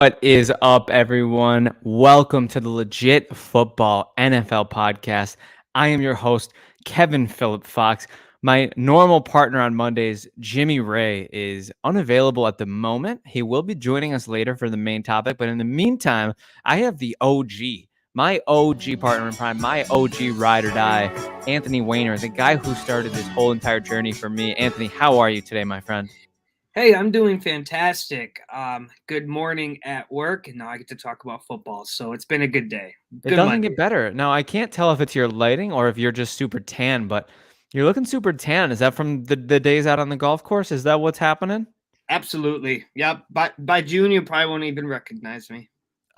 What is up, everyone? Welcome to the Legit Football NFL podcast. I am your host, Kevin Phillip Fox. My normal partner on Mondays, Jimmy Ray, is unavailable at the moment. He will be joining us later for the main topic, but in the meantime, I have the OG, my OG partner in crime, my OG ride or die, Anthony Weiner, the guy who started this whole entire journey for me. Anthony, how are you today, my friend? Hey, I'm doing fantastic. Good morning at work, and now I get to talk about football. So it's been a good day. It Good doesn't Monday. get better. Now, I can't tell if it's your lighting or if you're just super tan, but you're looking super tan. Is that from the days out on the golf course? Is that what's happening? Absolutely. Yep. By June, you probably won't even recognize me.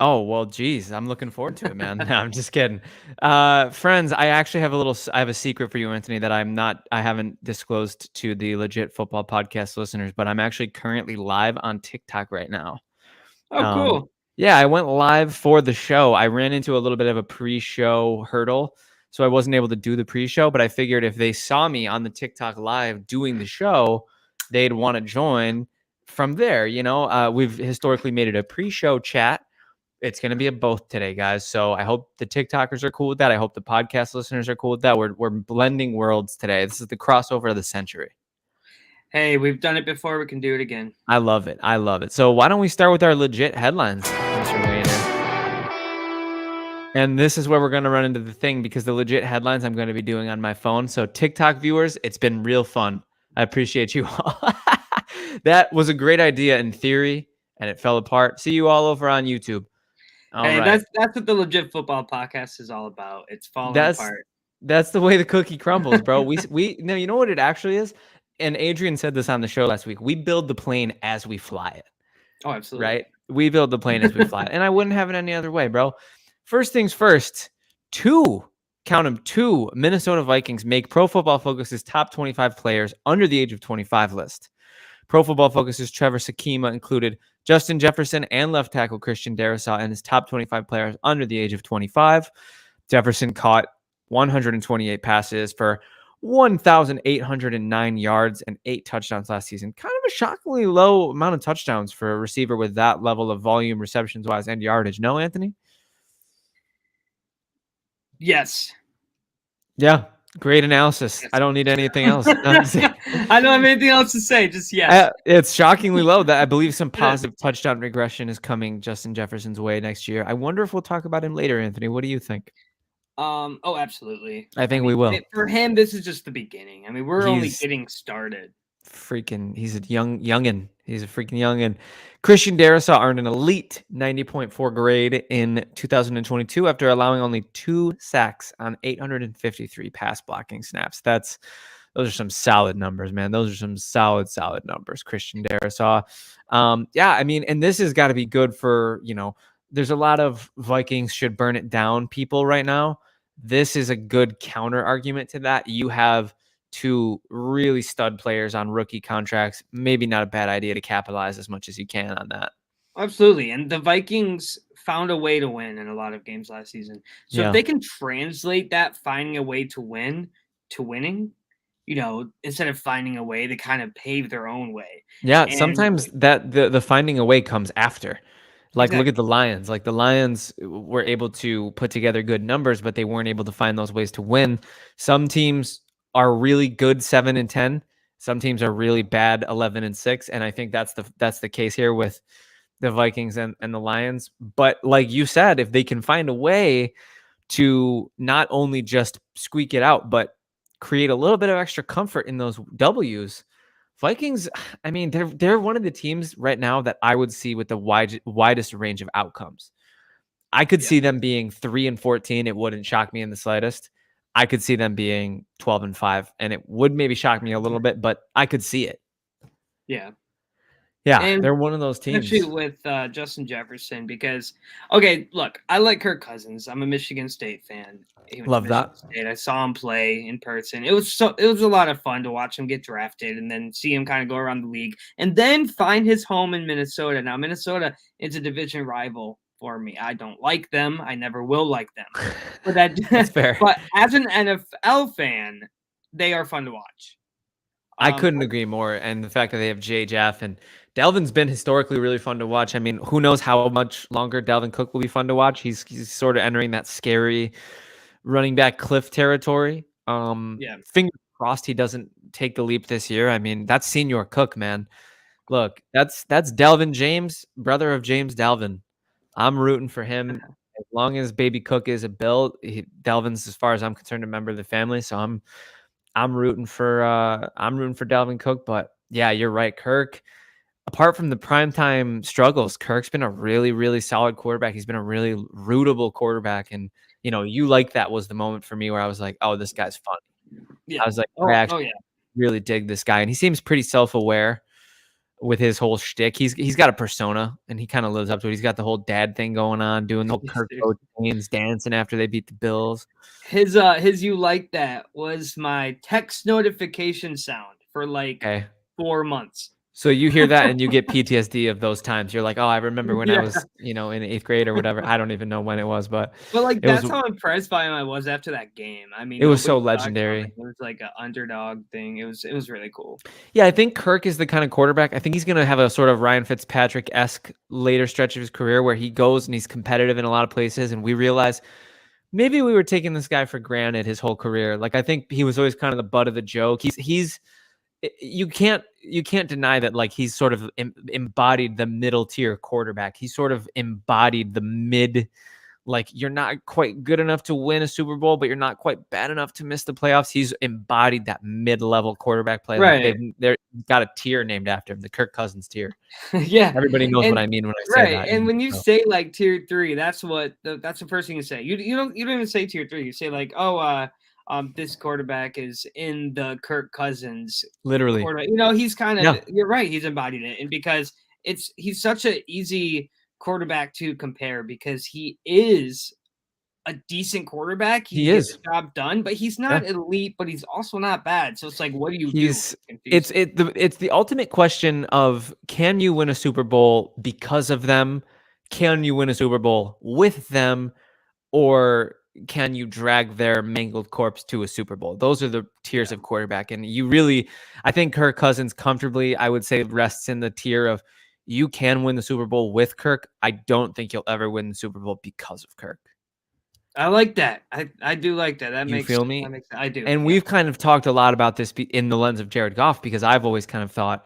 Oh, well, geez, I'm looking forward to it, man. No, I'm just kidding. Friends, I actually have I have a secret for you, Anthony, that I haven't disclosed to the Legit Football Podcast listeners, but I'm actually currently live on TikTok right now. Oh, cool. Yeah, I went live for the show. I ran into a little bit of a pre-show hurdle, so I wasn't able to do the pre-show, but I figured if they saw me on the TikTok live doing the show, they'd want to join from there. We've historically made it a pre-show chat. It's going to be a both today, guys. So I hope the TikTokers are cool with that. I hope the podcast listeners are cool with that. We're blending worlds today. This is the crossover of the century. Hey, we've done it before. We can do it again. I love it. I love it. So why don't we start with our legit headlines, Mr. Weiner? And this is where we're going to run into the thing because the legit headlines I'm going to be doing on my phone. So TikTok viewers, it's been real fun. I appreciate you all. That was a great idea in theory, and it fell apart. See you all over on YouTube. Hey, that's what the Legit Football Podcast is all about. It's falling apart. That's the way the cookie crumbles, bro. we no, you know what it actually is? And Adrian said this on the show last week. We build the plane as we fly it. Oh, absolutely. Right? We build the plane as we fly it. And I wouldn't have it any other way, bro. First things first, count them, two Minnesota Vikings make Pro Football Focus's top 25 players under the age of 25 list. Pro Football Focus's Trevor Sakima included Justin Jefferson and left tackle Christian Darrisaw in his top 25 players under the age of 25. Jefferson caught 128 passes for 1,809 yards and 8 touchdowns last season. Kind of a shockingly low amount of touchdowns for a receiver with that level of volume, receptions-wise, and yardage. No, Anthony? Yes. Yeah. Great analysis. Yes. I don't need anything else. I don't have anything else to say. Just yes. It's shockingly low. That I believe some positive touchdown regression is coming Justin Jefferson's way next year. I wonder if we'll talk about him later, Anthony. What do you think? Oh, absolutely. I think we will. For him, this is just the beginning. I mean, we're only getting started. He's a youngin. He's a freaking youngin. Christian Darrisaw earned an elite 90.4 grade in 2022 after allowing only 2 sacks on 853 pass blocking snaps. Those are some solid numbers, man. Those are some solid numbers, Christian Darrisaw. I mean, and this has got to be good for, there's a lot of Vikings should burn it down people right now. This is a good counter argument to that. You have 2 really stud players on rookie contracts. Maybe not a bad idea to capitalize as much as you can on that. Absolutely. And the Vikings found a way to win in a lot of games last season. So if they can translate that finding a way to win to winning, instead of finding a way, they kind of pave their own way. Yeah, sometimes that the finding a way comes after. Like, exactly. Look at the Lions. Like, the Lions were able to put together good numbers, but they weren't able to find those ways to win. Some teams are really good 7-10. Some teams are really bad 11-6, and I think that's the case here with the Vikings and the Lions. But like you said, if they can find a way to not only just squeak it out, but create a little bit of extra comfort in those W's, Vikings, I mean, they're one of the teams right now that I would see with the widest range of outcomes. I could see them being 3-14. It wouldn't shock me in the slightest. I could see them being 12-5, and it would maybe shock me a little bit, but I could see it. Yeah. Yeah, and they're one of those teams. Especially with Justin Jefferson, because, okay, look, I like Kirk Cousins. I'm a Michigan State fan. Love that. State. I saw him play in person. It was a lot of fun to watch him get drafted and then see him kind of go around the league and then find his home in Minnesota. Now, Minnesota is a division rival for me. I don't like them. I never will like them. But that's fair. But as an NFL fan, they are fun to watch. I couldn't agree more. And the fact that they have Jay Jeff and Dalvin's been historically really fun to watch. I mean, who knows how much longer Dalvin Cook will be fun to watch. He's sort of entering that scary running back cliff territory. Yeah. Fingers crossed he doesn't take the leap this year. I mean, that's Senior Cook, man. Look, that's Dalvin James, brother of James Dalvin. I'm rooting for him as long as baby Cook is a Bill. Dalvin's, as far as I'm concerned, a member of the family. So I'm rooting for Dalvin Cook. But yeah, you're right, Kirk. Apart from the primetime struggles, Kirk's been a really, really solid quarterback. He's been a really rootable quarterback. And, you like that was the moment for me where I was like, oh, this guy's funny. Yeah. I was like, I actually really dig this guy. And he seems pretty self-aware with his whole shtick. He's got a persona, and he kind of lives up to it. He's got the whole dad thing going on, doing the whole Kirk Cousins dancing after they beat the Bills. His you like that was my text notification sound for like 4 months. So you hear that and you get PTSD of those times. You're like, oh, I remember when I was, in 8th grade or whatever. I don't even know when it was, but like that's how impressed by him I was after that game. I mean, it was so legendary. It was like an underdog thing. It was really cool. Yeah, I think Kirk is the kind of quarterback. I think he's going to have a sort of Ryan Fitzpatrick-esque later stretch of his career where he goes and he's competitive in a lot of places, and we realize maybe we were taking this guy for granted his whole career. Like, I think he was always kind of the butt of the joke. You can't deny that, like, he's sort of embodied the middle tier quarterback. He sort of embodied the mid, like, you're not quite good enough to win a Super Bowl, but you're not quite bad enough to miss the playoffs. He's embodied that mid-level quarterback play. Right. Like they've got a tier named after him, the Kirk Cousins tier. Yeah. Everybody knows what I mean when I say that. And when you say like tier 3, that's the first thing you say. You don't even say tier 3. You say like, this quarterback is in the Kirk Cousins. Literally. He's kind of, you're right. He's embodied it. And because he's such an easy quarterback to compare because he is a decent quarterback. He gets the job done, but he's not elite, but he's also not bad. So it's like, what do you do? It's the ultimate question of, can you win a Super Bowl because of them? Can you win a Super Bowl with them? Or can you drag their mangled corpse to a Super Bowl? Those are the tiers of quarterback. And I think Kirk Cousins comfortably, I would say, rests in the tier of, you can win the Super Bowl with Kirk. I don't think you'll ever win the Super Bowl because of Kirk. I like that. I do like that. That makes feel me? I do. And we've kind of talked a lot about this in the lens of Jared Goff, because I've always kind of thought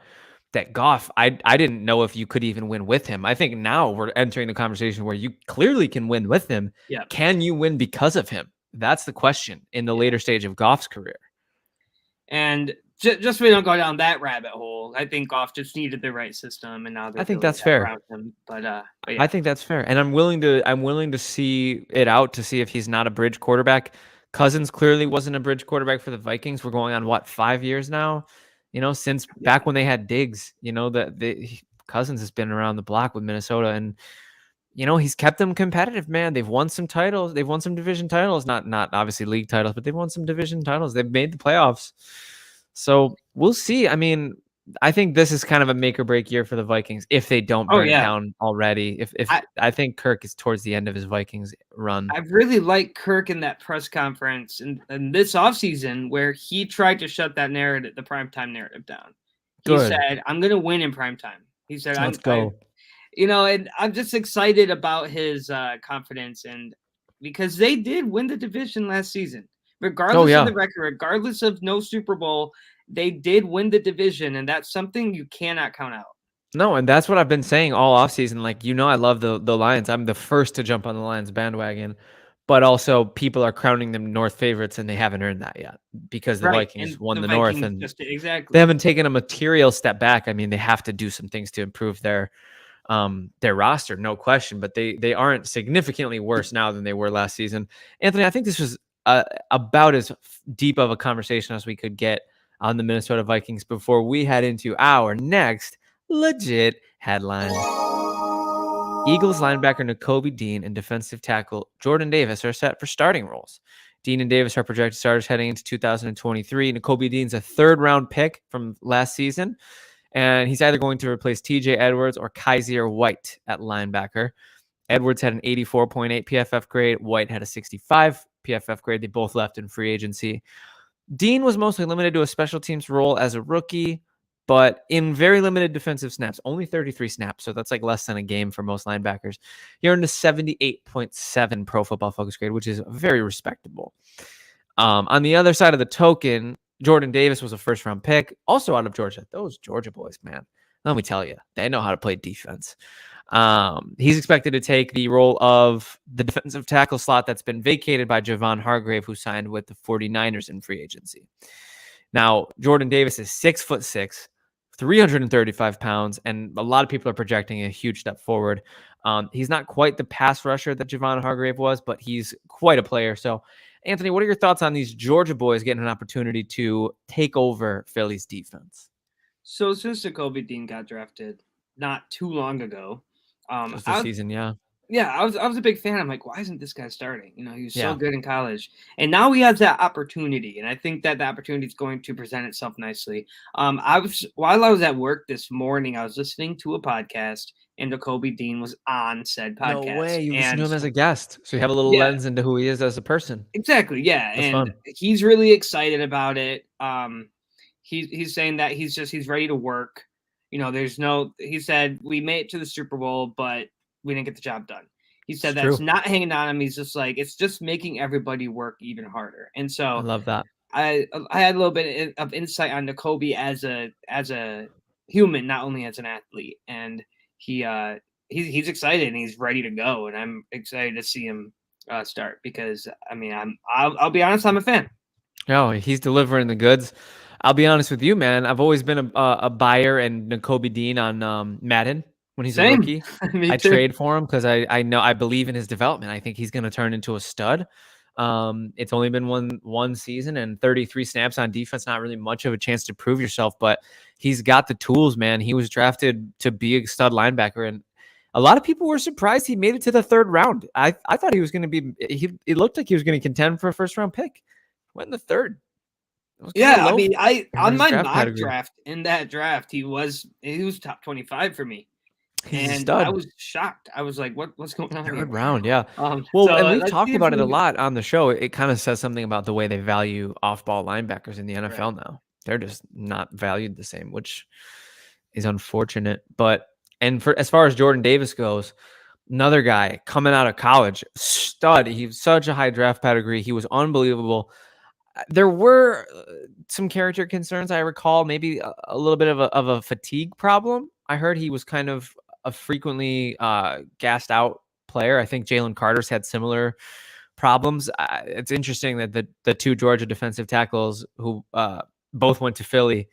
that Goff, I didn't know if you could even win with him. I think now we're entering the conversation where you clearly can win with him. Yeah. Can you win because of him? That's the question in the later stage of Goff's career. And just so we don't go down that rabbit hole, I think Goff just needed the right system, and now I think that's fair. But I think that's fair, and I'm willing to see it out to see if he's not a bridge quarterback. Cousins clearly wasn't a bridge quarterback for the Vikings. We're going on 5 years now. Since back when they had Diggs, Cousins has been around the block with Minnesota, and he's kept them competitive, man. They've won some titles. They've won some division titles, not obviously league titles, but they've won some division titles. They've made the playoffs. So we'll see. I mean, I think this is kind of a make or break year for the Vikings if they don't burn down already. I think Kirk is towards the end of his Vikings run. I really like Kirk in that press conference in this offseason where he tried to shut that narrative, the primetime narrative, down. He said, I'm going to win in primetime. He said, let's go. And I'm just excited about his confidence, and because they did win the division last season. Regardless of the record, regardless of no Super Bowl, they did win the division, and that's something you cannot count out. No, and that's what I've been saying all offseason. Like, I love the Lions. I'm the first to jump on the Lions bandwagon, but also people are crowning them North favorites, and they haven't earned that yet because the Vikings won the North, and they haven't taken a material step back. I mean, they have to do some things to improve their roster, no question, but they aren't significantly worse now than they were last season. Anthony, I think this was about as deep of a conversation as we could get on the Minnesota Vikings before we head into our next legit headline. Eagles linebacker Nakobe Dean and defensive tackle Jordan Davis are set for starting roles. Dean and Davis are projected starters heading into 2023. Nakobe Dean's a third-round pick from last season, and he's either going to replace TJ Edwards or Kaiser White at linebacker. Edwards had an 84.8 PFF grade. White had a 65 PFF grade. They both left in free agency. Dean was mostly limited to a special teams role as a rookie, but in very limited defensive snaps, only 33 snaps. So that's like less than a game for most linebackers. He earned a 78.7 Pro Football Focus grade, which is very respectable. On the other side of the token, Jordan Davis was a first-round pick, also out of Georgia. Those Georgia boys, man, let me tell you, they know how to play defense. He's expected to take the role of the defensive tackle slot that's been vacated by Javon Hargrave, who signed with the 49ers in free agency. Now, Jordan Davis is 6'6", 335 pounds, and a lot of people are projecting a huge step forward. He's not quite the pass rusher that Javon Hargrave was, but he's quite a player. So, Anthony, what are your thoughts on these Georgia boys getting an opportunity to take over Philly's defense? So since Nakobe Dean got drafted not too long ago, Just the season, yeah. Yeah, I was a big fan. I'm like, why isn't this guy starting? He was so Yeah. good in college, and now he has that opportunity, and I think that the opportunity is going to present itself nicely. While I was at work this morning, I was listening to a podcast, and Nakobe Dean was on said podcast. No way, you listen and to him as a guest, so you have a little Yeah. lens into who he is as a person. Exactly, yeah, That's and fun. he's really excited about it. He's saying that he's ready to work. He said we made it to the Super Bowl, but we didn't get the job done. He said It's that's true. not hanging on him. He's just like, it's just making everybody work even harder. And I so love that. I had a little bit of insight on Nakobe as a human, not only as an athlete. And he's excited and he's ready to go. And I'm excited to see him start because I'll be honest, I'm a fan. No, he's delivering the goods. I'll be honest with you, man. I've always been a buyer and Nakobe Dean on Madden when he's Same. a rookie. Me I too. trade for him because I know I believe in his development. I think he's going to turn into a stud. It's only been one season and 33 snaps on defense. Not really much of a chance to prove yourself, but he's got the tools, man. He was drafted to be a stud linebacker, and a lot of people were surprised he made it to the third round. I thought he was going to be. It looked like he was going to contend for a first round pick. Went in the third. Yeah, I mean, on my draft mock pedigree. draft in that draft, he was top 25 for me. He's a And stud. I was shocked. I was like, what's going on here? Third round, yeah. So, Well, and we've let's talked see if about it we a can- lot on the show. It kind of says something about the way they value off-ball linebackers in the NFL Right. now. They're just not valued the same, which is unfortunate. But for as far as Jordan Davis goes, another guy coming out of college, stud. He's such a high draft pedigree. He was unbelievable. There were some character concerns, I recall, maybe a little bit of a fatigue problem. I heard he was kind of a frequently gassed out player. I think Jalen Carter's had similar problems. It's interesting that the two Georgia defensive tackles who both went to Philly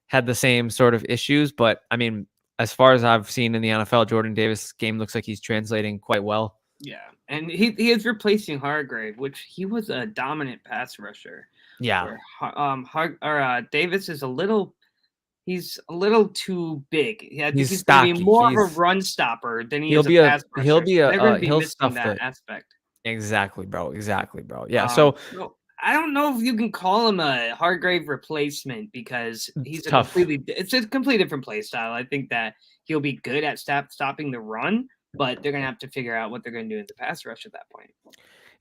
had the same sort of issues. But I mean, as far as I've seen in the NFL, Jordan Davis' game looks like he's translating quite well. Yeah, and he is replacing Hargrave, which he was a dominant pass rusher. Yeah. Davis is he's a little too big. Yeah, I think He's he's going to be stocky. more of a run stopper than he He'll is be a a pass rusher. he'll be They're a going to be he'll missing stuff that it. aspect. Exactly, bro. Exactly, bro. Yeah. I don't know if you can call him a Hargrave replacement because he's it's a completely different play style. I think that he'll be good at stopping the run, but they're gonna have to figure out what they're gonna do in the pass rush at that point.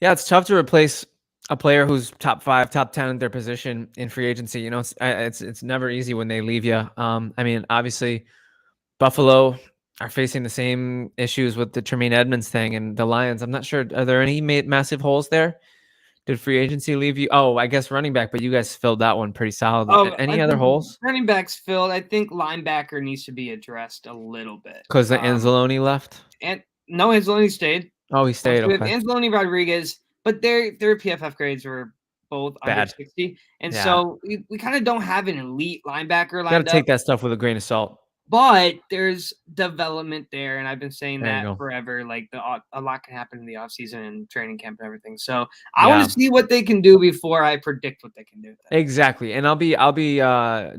Yeah, it's tough to replace a player who's top 5, top 10 in their position in free agency. You know, it's never easy when they leave you. I mean, obviously, Buffalo are facing the same issues with the Tremaine Edmonds thing, and the Lions. I'm not sure. Are there any massive holes there? Did free agency leave you? Oh, I guess running back, but you guys filled that one pretty solidly. Any other holes? Running backs filled. I think linebacker needs to be addressed a little bit. Because the Anzalone left? And no, Anzalone stayed. Oh, he stayed. So we have Okay. Anzalone Rodriguez, but their PFF grades were both Bad. under 60. And so we kind of don't have an elite linebacker lined Got up. to take that stuff with a grain of salt. But there's development there, and I've been saying There you that go. forever. Like a lot can happen in the offseason and training camp and everything. So I want to see what they can do before I predict what they can do. Exactly, and I'll be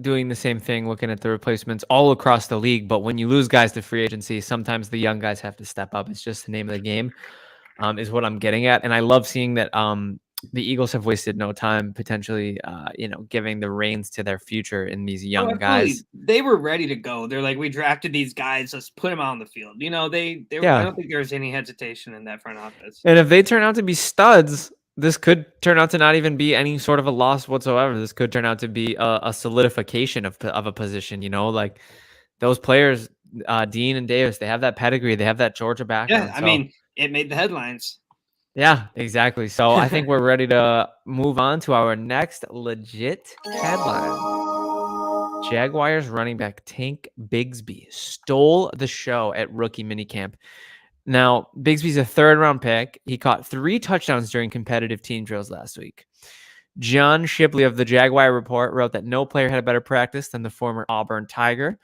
doing the same thing, looking at the replacements all across the league. But when you lose guys to free agency, sometimes the young guys have to step up. It's just the name of the game, is what I'm getting at. And I love seeing that the Eagles have wasted no time potentially, giving the reins to their future in these young guys. They were ready to go. They're like, we drafted these guys, let's put them out on the field. I don't think there's any hesitation in that front office. And if they turn out to be studs, this could turn out to not even be any sort of a loss whatsoever. This could turn out to be a solidification of a position. Like those players, Dean and Davis, they have that pedigree, they have that Georgia Yeah, background. I mean, it made the headlines. Yeah, exactly. So I think we're ready to move on to our next legit headline. Jaguars running back Tank Bigsby stole the show at rookie minicamp. Now, Bigsby's a 3rd-round pick. He caught 3 touchdowns during competitive team drills last week. John Shipley of the Jaguar Report wrote that no player had a better practice than the former Auburn Tiger.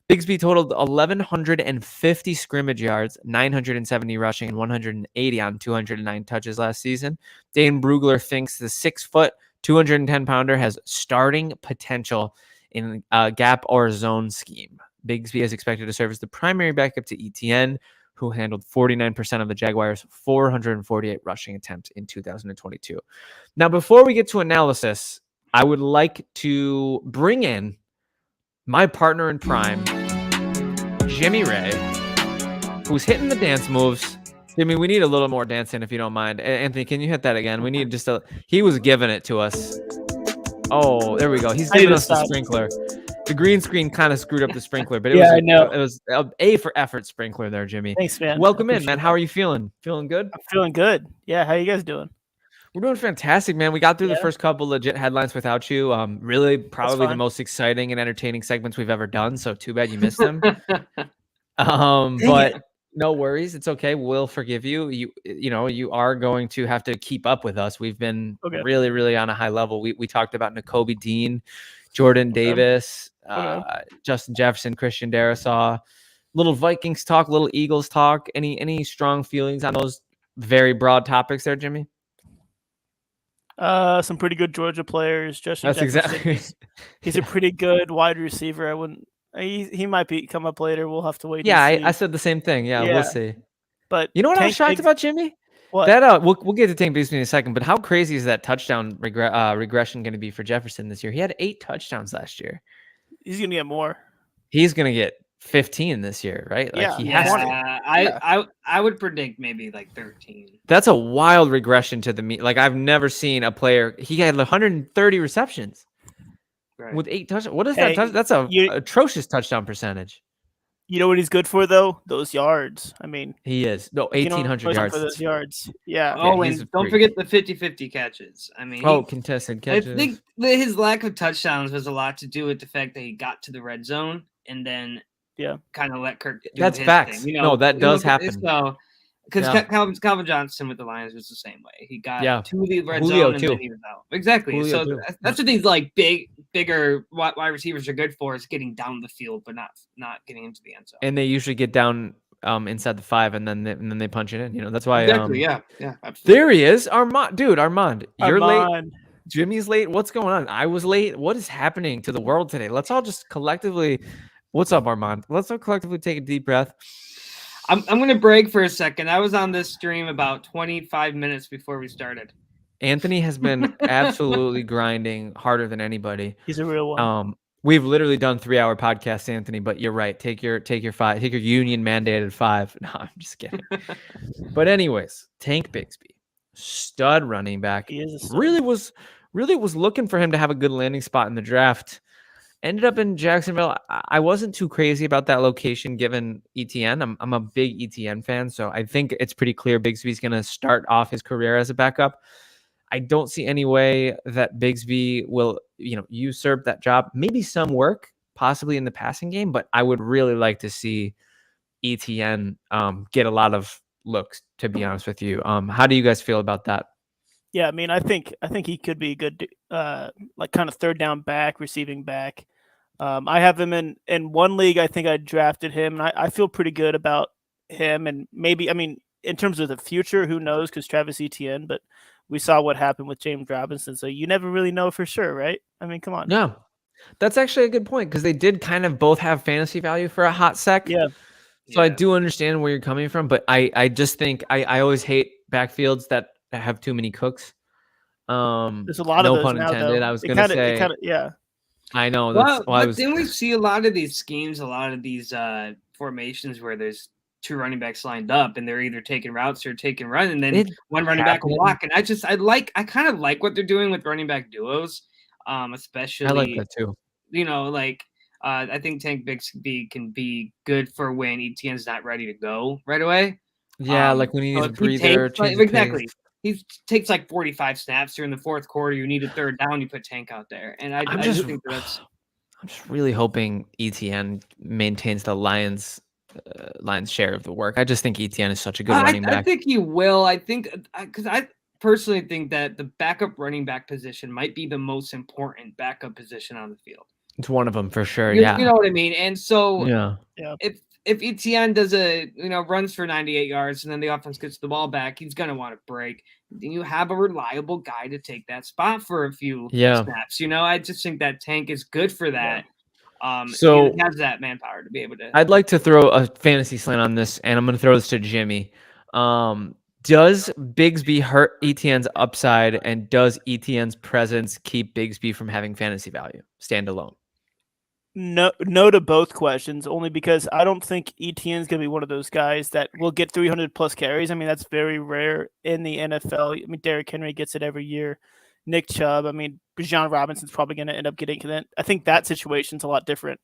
Bigsby totaled 1,150 scrimmage yards, 970 rushing, and 180 on 209 touches last season. Dane Brugler thinks the 6-foot, 210-pounder has starting potential in a gap or zone scheme. Bigsby is expected to serve as the primary backup to ETN, who handled 49% of the Jaguars' 448 rushing attempts in 2022. Now, before we get to analysis, I would like to bring in my partner in prime, Jimmy Ray, who's hitting the dance moves. Jimmy, we need a little more dancing if you don't mind. Anthony, can you hit that again? We need just he was giving it to us. Oh, there we go. He's giving us the sprinkler. The green screen kind of screwed up the sprinkler, but it was a for effort sprinkler there, Jimmy. Thanks, man. Welcome in, man. How are you feeling? Feeling good? I'm feeling good. Yeah, how you guys doing? We're doing fantastic, man. We got through the first couple legit headlines without you. Really, probably the most exciting and entertaining segments we've ever done. So too bad you missed them. But no worries. It's okay. We'll forgive you. You are going to have to keep up with us. We've been really, really on a high level. We talked about Nakobe Dean, Jordan Davis, Justin Jefferson, Christian Darrisaw, little Vikings talk, little Eagles talk. Any strong feelings on those very broad topics there, Jimmy? Some pretty good Georgia players. Justin Jefferson, exactly. He's a pretty good wide receiver. I wouldn't. He might come up later. We'll have to wait. Yeah, I said the same thing. Yeah, we'll see. But you know what I was shocked about, Jimmy? What? That we'll get to Tank Bigsby in a second. But how crazy is that touchdown regression going to be for Jefferson this year? He had 8 touchdowns last year. He's going to get more. He's going to get 15 this year, right? Like he has to. I would predict maybe like 13. That's a wild regression to the mean. Like I've never seen a player. He had 130 receptions with 8 touchdowns. What is that? That's a atrocious touchdown percentage. You know what he's good for though? Those yards. I mean, he is 1,800 yards for those yards. Yeah. Oh, and don't forget the 50-50 catches. I mean, contested catches. I think his lack of touchdowns was a lot to do with the fact that he got to the red zone and then kind of let Kirk do That's his facts. thing. No, that does happen. So, because Calvin Johnson with the Lions was the same way. He got to the red Julio zone and then he was out. Exactly. Julio so that's what these like bigger wide receivers are good for, is getting down the field, but not getting into the end zone. And they usually get down inside the 5, and then they punch it in. That's why. Exactly. Yeah. Absolutely. There he is, Armand. You're late. Jimmy's late. What's going on? I was late. What is happening to the world today? Let's all just collectively. What's up, Armand? Let's all collectively take a deep breath. I'm going to break for a second. I was on this stream about 25 minutes before we started. Anthony has been absolutely grinding harder than anybody. He's a real one. We've literally done 3-hour podcasts, Anthony, but you're right. Take your 5, take your union mandated 5. No, I'm just kidding. But anyways, Tank Bigsby, stud running back. He is a stud. Really was looking for him to have a good landing spot in the draft. Ended up in Jacksonville. I wasn't too crazy about that location given ETN. I'm a big ETN fan, so I think it's pretty clear Bigsby's going to start off his career as a backup. I don't see any way that Bigsby will, usurp that job. Maybe some work, possibly in the passing game, but I would really like to see ETN get a lot of looks, to be honest with you. How do you guys feel about that? Yeah, I mean, I think he could be a good, like kind of third down back, receiving back. I have him in one league. I think I drafted him, and I feel pretty good about him. And maybe, I mean, in terms of the future, who knows? Because Travis Etienne, but we saw what happened with James Robinson, so you never really know for sure, right? I mean, come on. No, that's actually a good point, because they did kind of both have fantasy value for a hot sec. Yeah. So I do understand where you're coming from, but I just think I always hate backfields that have too many cooks. There's a lot of those pun now, intended. though. I was going to say, yeah. I know. Well, but then we see a lot of these schemes, a lot of these formations where there's two running backs lined up, and they're either taking routes or taking run, and then one running back will happened. block. And I kind of like what they're doing with running back duos, especially. I like that too. I think Tank Bigsby can be good for when ETN's not ready to go right away. Yeah, like when he needs a breather, Exactly. He takes like 45 snaps during the fourth quarter. You need a third down, you put Tank out there. And I just think that's. I'm just really hoping ETN maintains the Lions' share of the work. I just think ETN is such a good running back. I think he will. I think because I personally think that the backup running back position might be the most important backup position on the field. It's one of them for sure. You know what I mean? And so if ETN does runs for 98 yards and then the offense gets the ball back, he's going to want to break. Then you have a reliable guy to take that spot for a few snaps. I just think that Tank is good for that. So he has that manpower to be able to. I'd like to throw a fantasy slant on this, and I'm going to throw this to Jimmy. Does Bigsby hurt ETN's upside, and does ETN's presence keep Bigsby from having fantasy value standalone? No to both questions, only because I don't think ETN is going to be one of those guys that will get 300 plus carries. I mean, that's very rare in the NFL. I mean, Derrick Henry gets it every year. Nick Chubb. I mean, Bijan Robinson's probably going to end up getting it. I think that situation's a lot different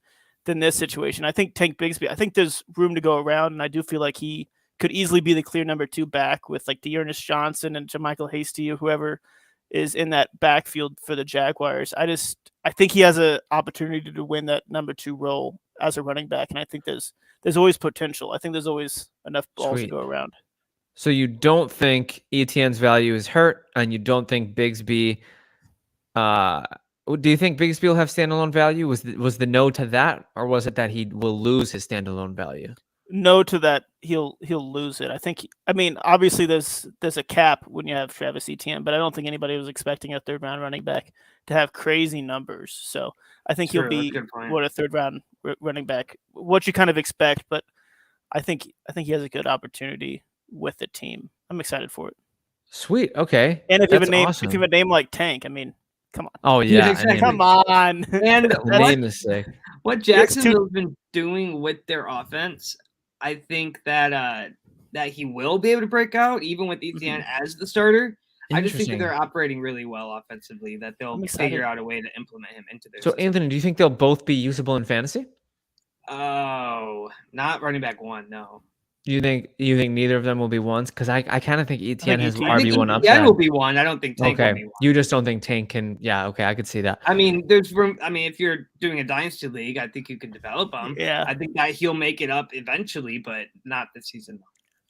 than this situation. I think Tank Bigsby, I think there's room to go around, and I do feel like he could easily be the clear number 2 back with like Dearness Johnson and JaMychal Hasty or whoever is in that backfield for the Jaguars. I think he has an opportunity to win that number 2 role as a running back, and I think there's always potential. I think there's always enough balls to go around. So you don't think ETN's value is hurt, and you don't think Bigsby. Do you think Bigsby will have standalone value? Was the no to that, or was it that he will lose his standalone value? No to that, he'll lose it. I mean, obviously there's a cap when you have Travis Etienne, but I don't think anybody was expecting a third round running back to have crazy numbers. So I think he'll be a third round running back, what you kind of expect. But I think he has a good opportunity with the team. I'm excited for it. Sweet. Okay. And if you have a name like Tank, I mean, come on. Oh yeah, exactly. Come on. And the name is sick. What Jacksonville's been doing with their offense, I think that he will be able to break out even with ETN as the starter. I just think that they're operating really well offensively, that they'll figure out a way to implement him into their system. Anthony, do you think they'll both be usable in fantasy? Oh, not running back 1, no. You think neither of them will be ones? Because I kind of think ETN has RB1 upside. ETN will be 1. I don't think Tank will be 1. You just don't think Tank can? Yeah, okay, I could see that. I mean, there's room. I mean, if you're doing a dynasty league, I think you could develop him. Yeah, I think that he'll make it up eventually, but not this season.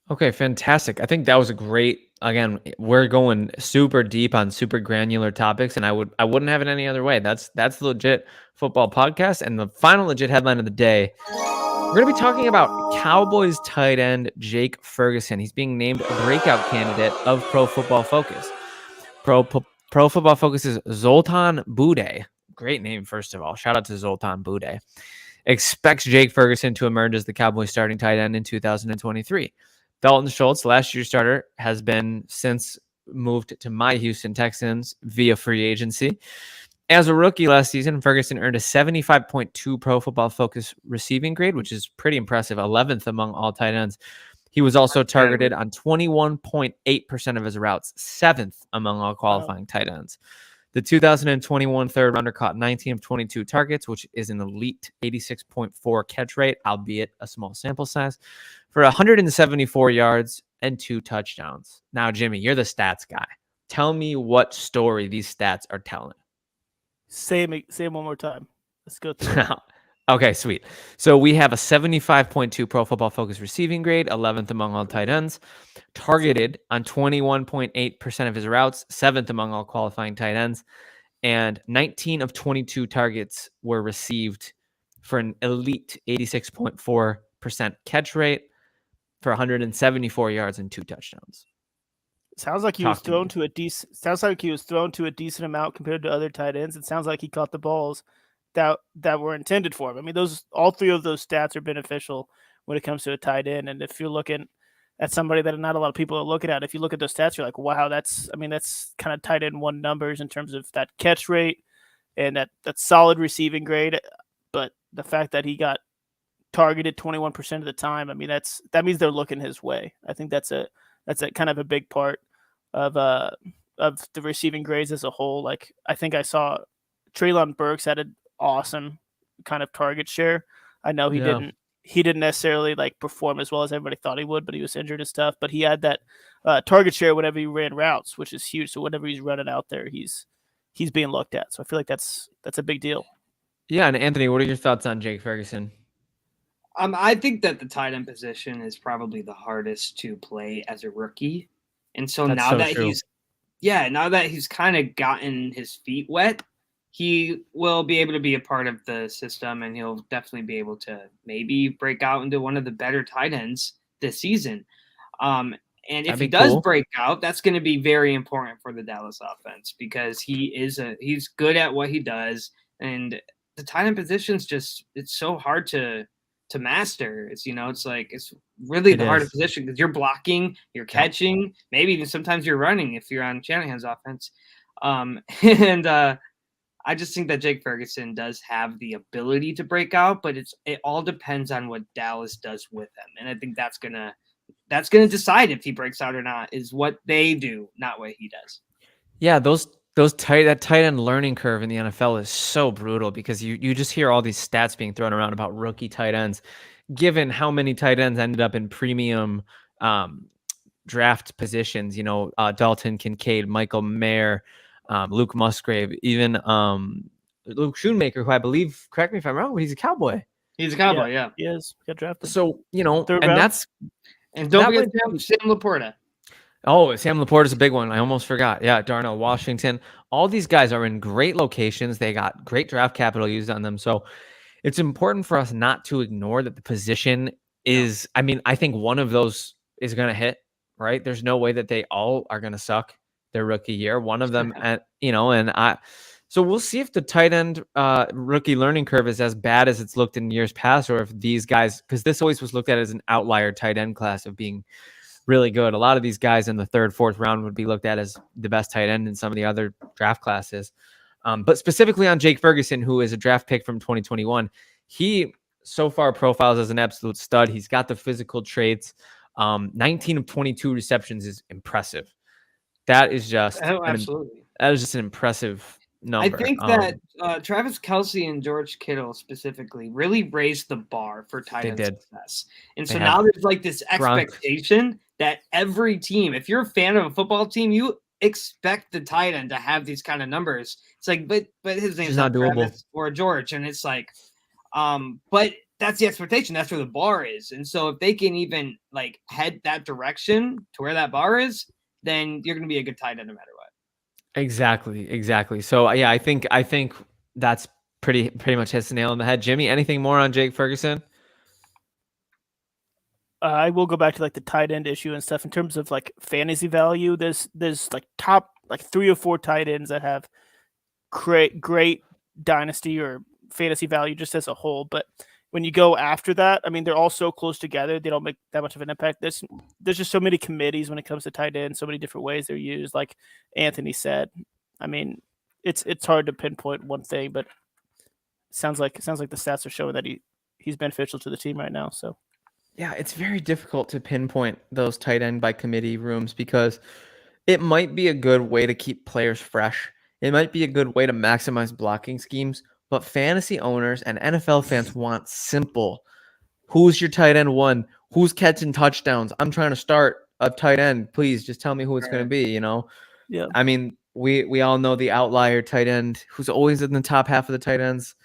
Okay, fantastic. I think that was a great. Again, we're going super deep on super granular topics, and I wouldn't have it any other way. That's the legit football podcast, and the final legit headline of the day. We're going to be talking about Cowboys tight end Jake Ferguson. He's being named a breakout candidate of Pro Football Focus. Pro Football Focus's Zoltan Bude, great name, first of all. Shout out to Zoltan Bude. Expects Jake Ferguson to emerge as the Cowboys starting tight end in 2023. Dalton Schultz, last year's starter, has been since moved to my Houston Texans via free agency. As a rookie last season, Ferguson earned a 75.2 Pro Football Focus receiving grade, which is pretty impressive, 11th among all tight ends. He was also targeted on 21.8% of his routes, 7th among all qualifying tight ends. The 2021 third rounder caught 19 of 22 targets, which is an elite 86.4 catch rate, albeit a small sample size, for 174 yards and 2 touchdowns. Now, Jimmy, you're the stats guy. Tell me what story these stats are telling. Say one more time. Let's go through it. Okay, sweet. So we have a 75.2 Pro Football Focus receiving grade, 11th among all tight ends, targeted on 21.8% of his routes, 7th among all qualifying tight ends, and 19 of 22 targets were received for an elite 86.4% catch rate for 174 yards and 2 touchdowns. Sounds like he was thrown to a decent. Sounds like he was thrown to a decent amount compared to other tight ends. It sounds like he caught the balls that were intended for him. I mean, all 3 of those stats are beneficial when it comes to a tight end. And if you're looking at somebody that not a lot of people are looking at, if you look at those stats, you're like, wow, that's kind of tight end 1 numbers in terms of that catch rate and that solid receiving grade. But the fact that he got targeted 21% of the time. I mean, that means they're looking his way. I think that's a kind of a big part of the receiving grades as a whole. Like, I think I saw Treylon Burks had an awesome kind of target share. I know he didn't necessarily like perform as well as everybody thought he would, but he was injured and stuff. But he had that target share whenever he ran routes, which is huge. So whenever he's running out there, he's being looked at. So I feel like that's a big deal. Yeah, and Anthony, what are your thoughts on Jake Ferguson? I think that the tight end position is probably the hardest to play as a rookie. And so That's now so that true. he's kind of gotten his feet wet, he will be able to be a part of the system, and he'll definitely be able to maybe break out into one of the better tight ends this season. And if he does break out, that's going to be very important for the Dallas offense because he's good at what he does, and the tight end position's it's so hard to master. It's it's really the hardest position because you're blocking, you're catching, maybe even sometimes you're running if you're on Shanahan's offense. I just think that Jake Ferguson does have the ability to break out, but it all depends on what Dallas does with him, and I think that's gonna decide if he breaks out or not. Is what they do, not what he does. Yeah, that tight end learning curve in the NFL is so brutal because you just hear all these stats being thrown around about rookie tight ends, given how many tight ends ended up in premium draft positions. Dalton Kincaid, Michael Mayer, Luke Musgrave, even Luke Schoonmaker, who I believe, correct me if I'm wrong, but he's a Cowboy. He's a Cowboy, yeah. He is. Got drafted. So, Third and round. And don't forget Sam Laporta. Oh, Sam Laporta is a big one. I almost forgot. Yeah, Darnell Washington. All these guys are in great locations. They got great draft capital used on them. So it's important for us not to ignore that the position is, I mean, I think one of those is going to hit, right? There's no way that they all are going to suck their rookie year. One of them, so we'll see if the tight end rookie learning curve is as bad as it's looked in years past, or if these guys, because this always was looked at as an outlier tight end class of being really good. A lot of these guys in the third, fourth round would be looked at as the best tight end in some of the other draft classes. But specifically on Jake Ferguson, who is a draft pick from 2021, he so far profiles as an absolute stud. He's got the physical traits. 19 of 22 receptions is impressive. That is just absolutely. That is just an impressive number. I think that Travis Kelce and George Kittle specifically really raised the bar for tight end success. And so now there's like this expectation that every team, if you're a fan of a football team, you expect the tight end to have these kind of numbers. It's like, but his name's not doable. Travis or George. And it's like, but that's the expectation. That's where the bar is. And so if they can even like head that direction to where that bar is, then you're going to be a good tight end no matter what. Exactly. So yeah, I think that's pretty much hits the nail on the head. Jimmy, anything more on Jake Ferguson? I will go back to like the tight end issue and stuff in terms of like fantasy value. There's like top like 3 or 4 tight ends that have great dynasty or fantasy value just as a whole. But when you go after that, I mean, they're all so close together. They don't make that much of an impact. There's just so many committees when it comes to tight end, so many different ways they're used. Like Anthony said, I mean, it's hard to pinpoint one thing, but it sounds like the stats are showing that he's beneficial to the team right now. So yeah, it's very difficult to pinpoint those tight end by committee rooms because it might be a good way to keep players fresh. It might be a good way to maximize blocking schemes, but fantasy owners and NFL fans want simple. Who's your tight end one? Who's catching touchdowns? I'm trying to start a tight end. Please just tell me who it's going to be, Yeah. I mean, we all know the outlier tight end who's always in the top half of the tight ends,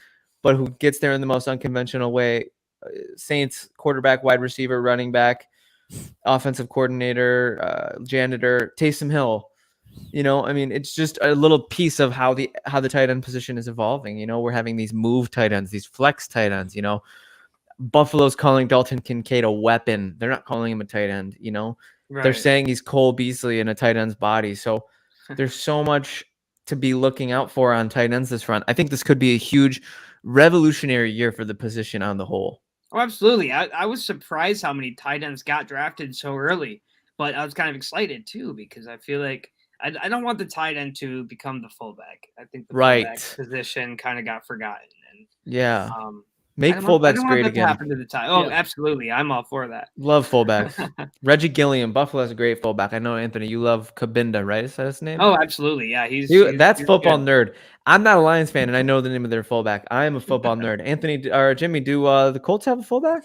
but who gets there in the most unconventional way. Saints quarterback, wide receiver, running back, offensive coordinator, janitor, Taysom Hill. I mean, it's just a little piece of how the tight end position is evolving. We're having these move tight ends, these flex tight ends. Buffalo's calling Dalton Kincaid a weapon. They're not calling him a tight end. Right. They're saying he's Cole Beasley in a tight end's body. So there's so much to be looking out for on tight ends this front. I think this could be a huge revolutionary year for the position on the whole. Oh, absolutely. I was surprised how many tight ends got drafted so early, but I was kind of excited too because I feel like I don't want the tight end to become the fullback. I think the fullback position kind of got forgotten. And Make I fullbacks don't want great that to again. happen to the tie. Oh, Yeah. absolutely. I'm all for that. Love fullbacks. Reggie Gilliam, Buffalo's a great fullback. I know, Anthony, you love Kabinda, right? Is that his name? Oh, absolutely. Yeah, That's he's football good. nerd. I'm not a Lions fan, and I know the name of their fullback. I am a football nerd. Anthony or Jimmy, do the Colts have a fullback?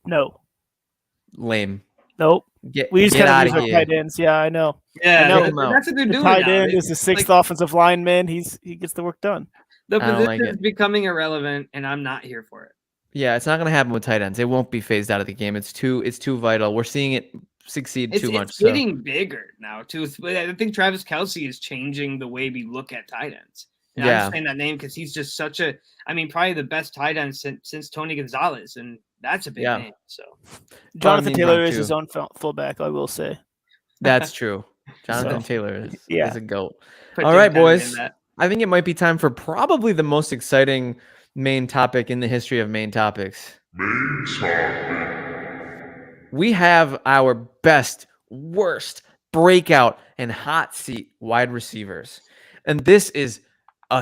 No. Lame. Nope. We just Get kind out of use of our here. tight ends. Yeah, I know. Yeah, I know. Take him out. that's what they're The doing tight now. end is the sixth offensive lineman. He gets the work done. The I don't position like is it. becoming irrelevant, and I'm not here for it. Yeah, it's not going to happen with tight ends. It won't be phased out of the game. It's too vital. We're seeing it succeed too much. It's getting bigger now too. I think Travis Kelce is changing the way we look at tight ends. And I'm just saying that name because he's just such a. I mean, probably the best tight end since Tony Gonzalez, and that's a big name. So Jonathan Taylor is his own fullback. I will say. That's true. Jonathan Taylor is a GOAT. All right, boys. I think it might be time for probably the most exciting main topic in the history of main topics. Main topic. We have our best, worst, breakout, and hot seat wide receivers. And this is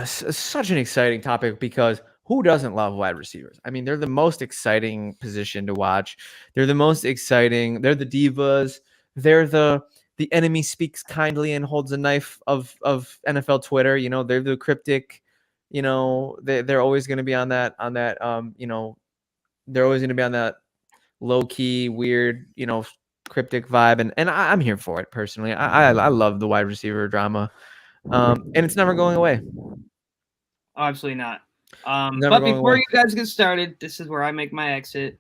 such an exciting topic because who doesn't love wide receivers? I mean, they're the most exciting position to watch. They're the most exciting. They're the divas. They're the enemy speaks kindly and holds a knife of NFL Twitter. You know, they're the cryptic. You know, they're always going to be on that. You know, they're always going to be on that low key, weird, you know, cryptic vibe, and I'm here for it personally. I love the wide receiver drama, and it's never going away. Oh, absolutely not. But before you guys get started, this is where I make my exit.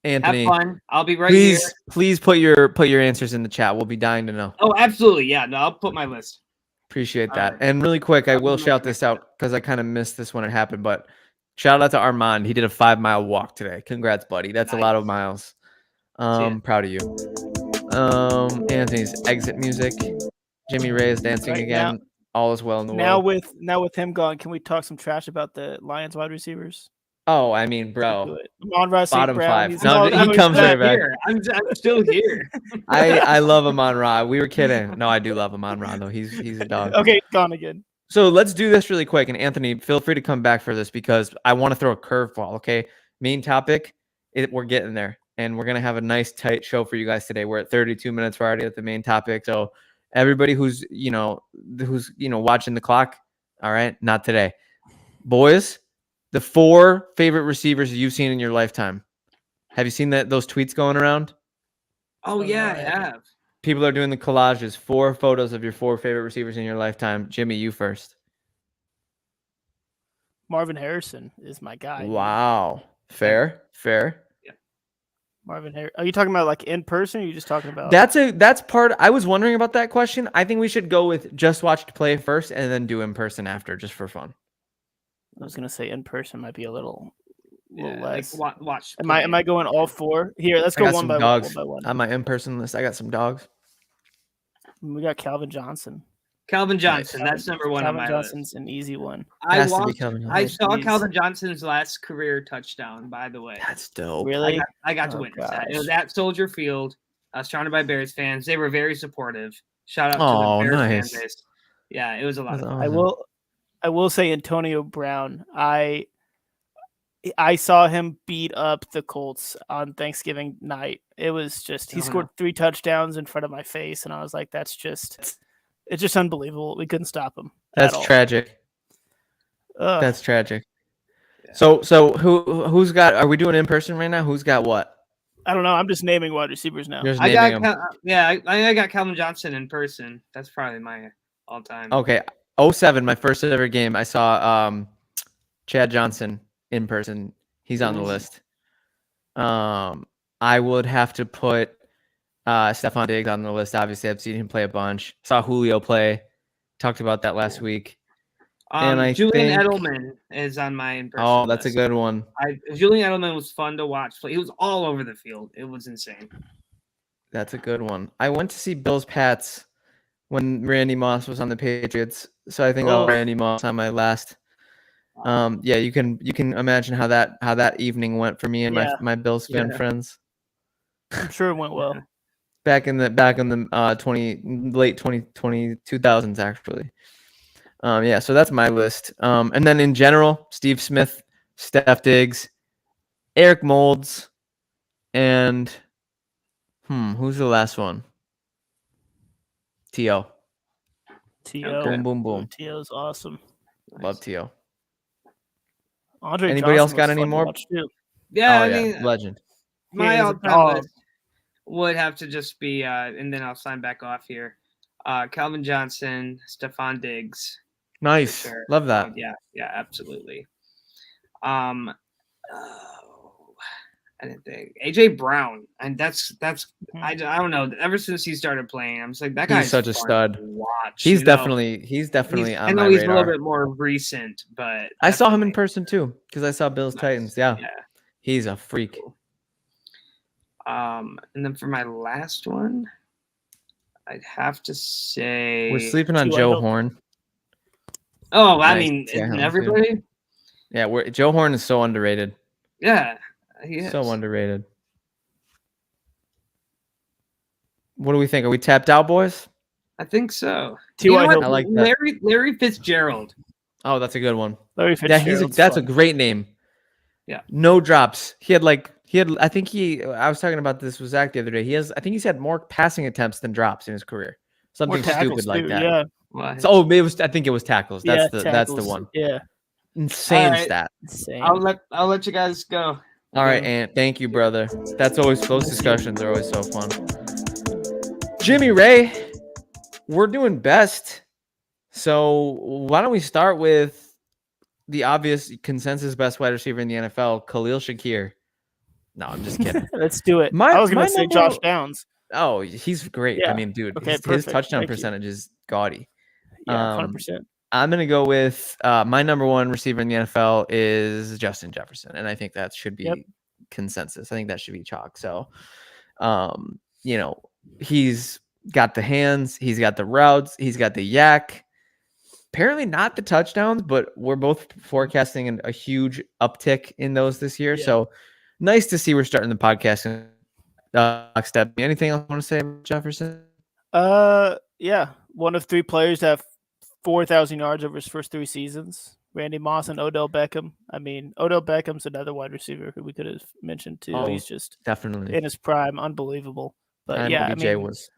Anthony, have fun. I'll be right here. Please put your answers in the chat. We'll be dying to know. Oh, absolutely. Yeah, no, I'll put my list. Appreciate that. Right. And really quick, I will shout this out because I kind of missed this when it happened, but shout out to Armand. He did a 5-mile walk today. Congrats, buddy. That's nice. A lot of miles. Proud of you. Anthony's exit music. Jimmy Ray is dancing again. Now, all is well in the world. Now with him gone, can we talk some trash about the Lions wide receivers? Oh, I mean, bro. Amon-Ra St. Bottom Brown, 5. No, he comes right back. I'm still here. I love Amon-Ra. We were kidding. No, I do love Amon-Ra, though. He's a dog. Okay, gone again. So let's do this really quick. And Anthony, feel free to come back for this because I want to throw a curveball, okay? Main topic, we're getting there. And we're going to have a nice, tight show for you guys today. We're at 32 minutes. We're already at the main topic. So everybody who's watching the clock, all right, not today. Boys, the 4 favorite receivers you've seen in your lifetime. Have you seen those tweets going around? Oh, yeah, I have. People are doing the collages. 4 photos of your 4 favorite receivers in your lifetime. Jimmy, you first. Marvin Harrison is my guy. Wow. Fair. Yeah. Marvin Harrison. Are you talking about like in person? Or are you just talking about? That's part. I was wondering about that question. I think we should go with just watch play first and then do in person after, just for fun. I was gonna say in person might be a little less. Like watch. Am I going all 4? Here, let's go one by one. On my in person list, I got some dogs. We got Calvin Johnson. Calvin Johnson, that's number 1 on my list. Calvin Johnson's an easy one. I saw Calvin Johnson's last career touchdown, by the way. That's dope. Really? I got to witness that. It was at Soldier Field. I was surrounded by Bears fans. They were very supportive. Shout out to the Bears fan base. Yeah, it was a lot of fun. Awesome. I will say Antonio Brown. I saw him beat up the Colts on Thanksgiving night. It was just he scored 3 touchdowns in front of my face, and I was like, it's just unbelievable. We couldn't stop him. That's tragic. That's tragic. Yeah. So who's got? Are we doing in person right now? Who's got what? I don't know. I'm just naming wide receivers now. I got Calvin Johnson in person. That's probably my all-time. Okay. 07, my first ever game. I saw Chad Johnson in person. He's on the list. I would have to put Stephon Diggs on the list. Obviously, I've seen him play a bunch. Saw Julio play. Talked about that last week. And Julian Edelman is on my in-person list. That's a good one. Julian Edelman was fun to watch play. He was all over the field. It was insane. That's a good one. I went to see Bills Pats when Randy Moss was on the Patriots. So I think Randy Moss on my last. Yeah, you can imagine how that evening went for me and my Bills fan friends. I'm sure it went well. Back in the late 2000s actually. So that's my list. And then in general, Steve Smith, Steph Diggs, Eric Moulds, and who's the last one? T.O. T.O. Boom, boom, boom. T.O.'s awesome. Love T.O. Andre Anybody Johnson else got was any fun to more? watch, too. Yeah, Oh, I yeah. mean, Legend. my He is a all-time dog. list would have to just be, and then I'll sign back off here. Calvin Johnson, Stephon Diggs. Nice. Sure. Love that. Yeah, absolutely. I didn't think AJ Brown, and that's I don't know. Ever since he started playing, I'm just like that guy's He's such a fun stud. to watch. He's you know? definitely I on know my he's radar. a little bit more recent, but I saw him in definitely person too because I saw Bills nice. Titans. Yeah, Yeah. he's a freak. Cool. And then for my last one, I'd have to say We're sleeping on T.Y. Joe Hilton. Horn. Oh, I Nice. mean, Yeah, him too. everybody. Yeah, Joe Horn is so underrated. Yeah, he is. So underrated. What do we think? Are we tapped out, boys? I think so. T.Y. You know Hilton. I like that. Larry Fitzgerald. Oh, that's a good one. Larry Yeah, Fitzgerald's that's a fun. great name. Yeah. No drops. I was talking about this with Zach the other day. I think he's had more passing attempts than drops in his career. More Something tackles, stupid like too, that. Yeah. What? So, I think it was tackles. That's Yeah, that's the tackles. one. Yeah. Insane All right. stat. Insane. I'll let you guys go. All right, Okay. Ant. Thank you, brother. That's always those discussions are always so fun. Jimmy Ray, we're doing best. So why don't we start with the obvious consensus best wide receiver in the NFL, Khalil Shakir? No, I'm just kidding. Let's do it. My- I was going my to say number- Josh Downs. Oh, he's great. Yeah. I mean, dude, Okay, his perfect. touchdown Thank you. percentage is gaudy. Yeah, 100%. I'm going to go with my number one receiver in the NFL is Justin Jefferson. And I think that should be consensus. I think that should be chalk. So, he's got the hands, he's got the routes, he's got the yak. Apparently not the touchdowns, but we're both forecasting a huge uptick in those this year. Yeah. So nice to see we're starting the podcast. Step. Anything else you want to say about Jefferson? Yeah. One of 3 players to have 4,000 yards over his first 3 seasons. Randy Moss and Odell Beckham. I mean, Odell Beckham's another wide receiver who we could have mentioned too. Oh, He's just definitely in his prime, unbelievable. But and yeah, OBJ I mean, was.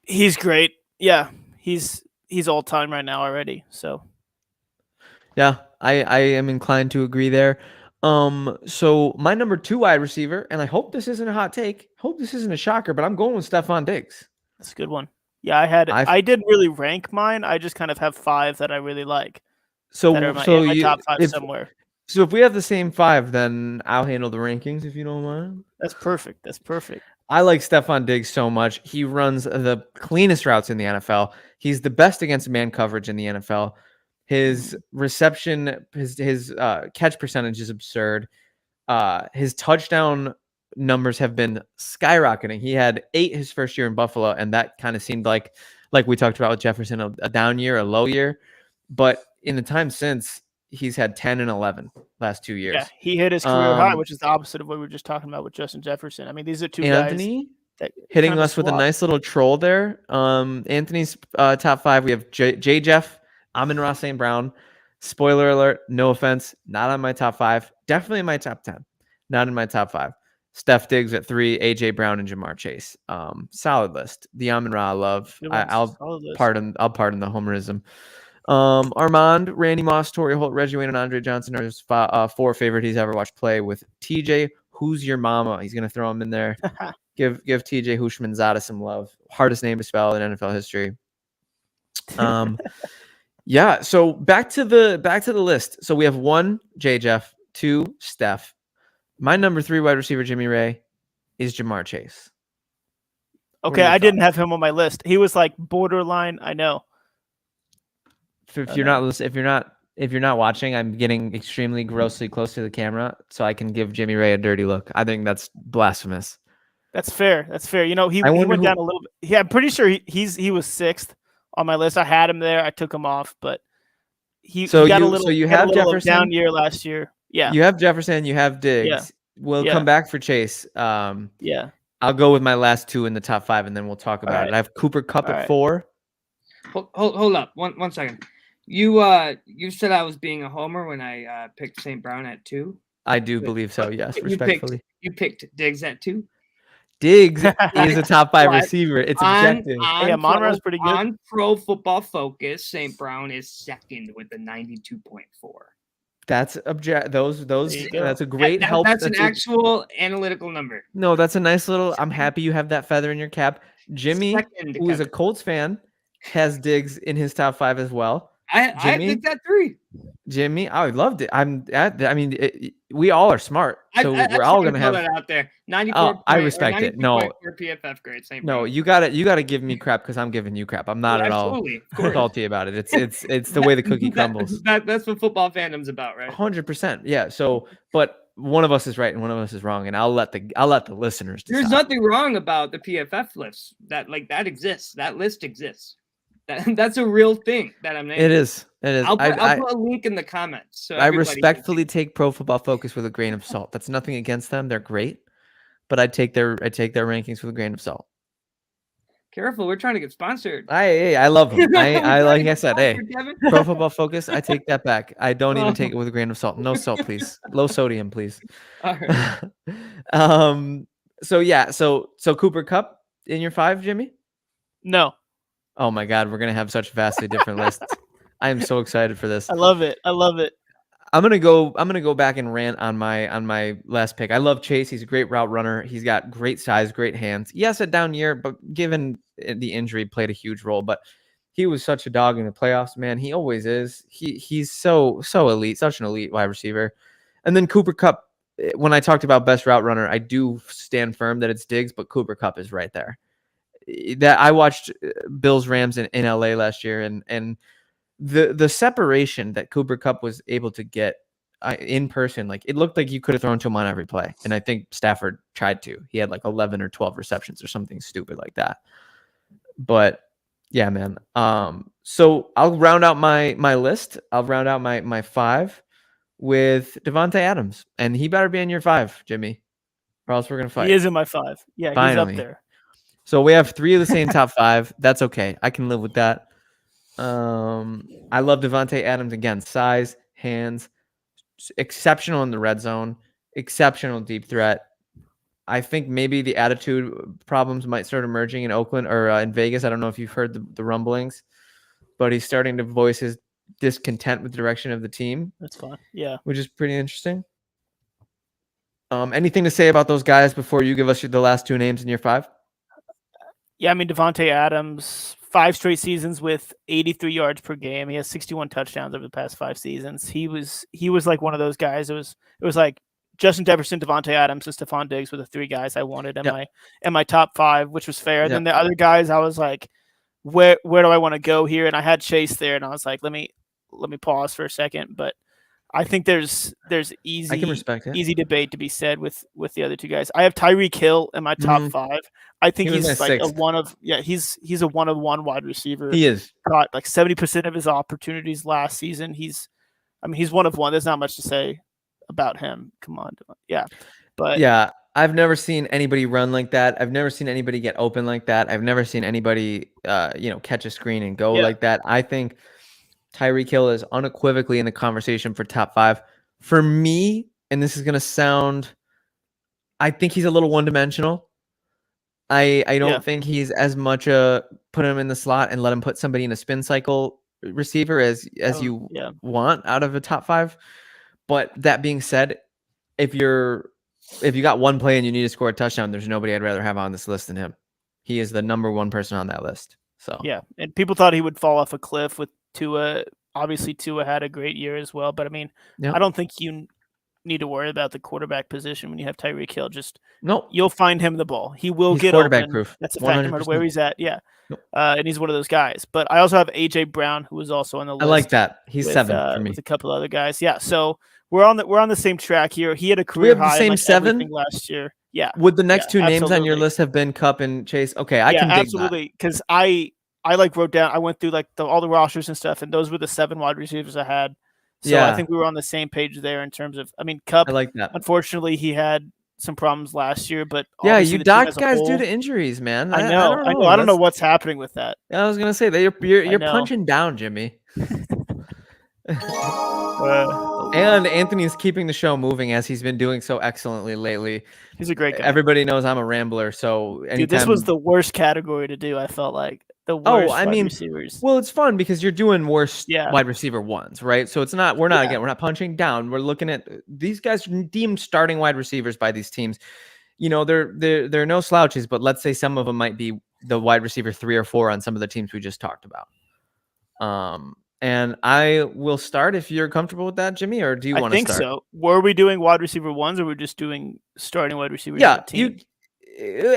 he's great. Yeah, he's all time right now already. So Yeah, I am inclined to agree there. So my number 2 wide receiver, and I hope this isn't a hot take. Hope this isn't a shocker, but I'm going with Stephon Diggs. that's a good one. Yeah, I didn't really rank mine. I just kind of have 5 that I really like. So That are my top 5 somewhere. So if we have the same 5, then I'll handle the rankings if you don't mind. That's perfect. That's perfect. I like Stephon Diggs so much. He runs the cleanest routes in the NFL. He's the best against man coverage in the NFL. His reception, his catch percentage is absurd. His touchdown numbers have been skyrocketing. He had 8 his first year in Buffalo, and that kind of seemed like we talked about with Jefferson, a down year, a low year. But in the time since, he's had 10 and 11 last 2 years. Yeah, he hit his career high, which is the opposite of what we were just talking about with Justin Jefferson. I mean, these are 2 Anthony guys that hitting kinda us with a swap. nice little troll there. Anthony's top 5. We have J. Jeff, Amon-Ra St. Brown. Spoiler alert, no offense, not on my top 5. Definitely in my top 10. Not in my top 5. Steph Diggs at 3, AJ Brown and Jamar Chase. Solid list. The Amon-Ra I love. I'll pardon the homerism. Armand, Randy Moss, Torrey Holt, Reggie Wayne, and Andre Johnson are his 4 favorite he's ever watched play with TJ. Who's your mama? He's gonna throw him in there. Give TJ Hushmanzada some love. Hardest name to spell in NFL history. Yeah. So back to the list. So we have 1 J Jeff, 2 Steph. My number 3 wide receiver, Jimmy Ray, is Jamar Chase. Okay, I didn't have him on my list. He was like borderline. I know. If you're not watching, I'm getting extremely grossly close to the camera so I can give Jimmy Ray a dirty look. I think that's blasphemous. That's fair. That's fair. You know, he went down a little bit. Yeah, I'm pretty sure he was 6th on my list. I had him there. I took him off, but he got a little down year last year. Yeah. You have Jefferson, you have Diggs. Yeah. We'll come back for Chase. Yeah. I'll go with my last 2 in the top 5 and then we'll talk about it. I have Cooper Kupp at 4. Hold up. One second. You said I was being a homer when I picked St. Brown at 2. I do believe so. Yes, You respectfully. picked Diggs at 2. Diggs is a top 5 But receiver. It's on, objective. Yeah, Monroe's pretty good. On Pro Football Focus, St. Brown is second with a 92.4. That's those. There you go. That's a great help. That's an actual analytical number. No, that's a nice little. I'm happy you have that feather in your cap. Jimmy, Second, who is a Kevin. Colts fan, has Diggs in his top 5 as well. I Jimmy? think that 3. Jimmy, I loved it. We all are smart, so we're all gonna have. That out there. 94. I respect it. No, PFF grade. St. no, Brown. you gotta give me crap because I'm giving you crap. I'm not at all Absolutely, of course. salty about it. It's the way the cookie crumbles. That's what football fandom's about, right? 100%. Yeah. So, but one of us is right and one of us is wrong, and I'll let the listeners decide. There's nothing wrong about the PFF lists. That exists. That list exists. That's a real thing that I'm naming. It is. I'll put a link in the comments. So I respectfully take Pro Football Focus with a grain of salt. That's nothing against them. They're great, but I take their rankings with a grain of salt. Careful, we're trying to get sponsored. I love them. I like I said, hey, Kevin. Pro Football Focus. I take that back. I don't even take it with a grain of salt. No salt, please. Low sodium, please. All right. So yeah. So Cooper Kupp in your 5, Jimmy? No. Oh my God, we're gonna have such vastly different lists. I am so excited for this. I love it. I'm gonna go back and rant on my last pick. I love Chase. He's a great route runner. He's got great size, great hands. Yes, a down year, but given the injury, played a huge role. But he was such a dog in the playoffs, man. He always is. He's so elite, such an elite wide receiver. And then Cooper Kupp. When I talked about best route runner, I do stand firm that it's Diggs, but Cooper Kupp is right there. That I watched Bills Rams in LA last year, and the separation that Cooper Kupp was able to get in person, like it looked like you could have thrown to him on every play. And I think Stafford tried to. He had like 11 or 12 receptions or something stupid like that. But yeah, man. So I'll round out my list. I'll round out my 5 with Devontae Adams, and he better be in your 5, Jimmy, or else we're gonna fight. He is in my 5. Yeah, Finally. he's up there. So we have 3 of the same top 5. That's okay. I can live with that. I love Devontae Adams again. Size, hands, exceptional in the red zone, exceptional deep threat. I think maybe the attitude problems might start emerging in Oakland or in Vegas. I don't know if you've heard the rumblings, but he's starting to voice his discontent with the direction of the team. That's fine. Yeah. Which is pretty interesting. Anything to say about those guys before you give us the last 2 names in your 5? Yeah, I mean, Devontae Adams, 5 straight seasons with 83 yards per game. He has 61 touchdowns over the past 5 seasons. He was like one of those guys. It was like Justin Jefferson, Devontae Adams, and Stephon Diggs were the 3 guys I wanted in my top 5, which was fair. And then the other guys, I was like, where do I want to go here? And I had Chase there, and I was like, let me pause for a second. But I think there's easy debate to be said with the other 2 guys. I have Tyreek Hill in my top 5. I think he's like he's a 1-of-1 wide receiver. He is. Got like 70% of his opportunities last season. He's 1-of-1. There's not much to say about him. Come on. Yeah. But yeah, I've never seen anybody run like that. I've never seen anybody get open like that. I've never seen anybody catch a screen and go like that. I think Tyreek Hill is unequivocally in the conversation for top 5. For me, and this is going to sound, I think he's a little one-dimensional. I don't think he's as much put him in the slot and let him put somebody in a spin cycle receiver as you want out of a top 5. But that being said, if you got one play and you need to score a touchdown, there's nobody I'd rather have on this list than him. He is the number 1 person on that list. So yeah, and people thought he would fall off a cliff with Tua. Obviously, Tua had a great year as well. But I mean, I don't think you need to worry about the quarterback position when you have Tyreek Hill. You'll find him the ball. He will get quarterback open. Proof. That's a fact, no matter where he's at. Yeah. And he's one of those guys. But I also have AJ Brown, who was also on the list. I like that. He's 7 for me. With a couple other guys. Yeah. So we're on the same track here. He had a career high. We have the same 7 last year. Yeah. Would the next 2 names on your list have been Kupp and Chase? Okay, I can dig absolutely. Because I wrote down. I went through all the rosters and stuff, and those were the 7 wide receivers I had. So I think we were on the same page there in terms of. I mean, Kupp. I like that. Unfortunately, he had some problems last year, but you docked guys due to injuries, man. I know. I don't know what's happening with that. I was gonna say that you're punching down, Jimmy. And Anthony's keeping the show moving as he's been doing so excellently lately. He's a great guy. Everybody knows I'm a rambler, so anytime... Dude, this was the worst category to do. I felt like the worst wide receivers. Well, it's fun because you're doing worst Yeah. wide receiver ones, right? So it's not we're not punching down. We're looking at these guys deemed starting wide receivers by these teams. You know, they're no slouches, but let's say some of them might be the wide receiver 3 or 4 on some of the teams we just talked about. And I will start if you're comfortable with that, Jimmy, or do you want to start? I think so. Were we doing wide receiver ones, or were we just doing starting wide receivers? Yeah,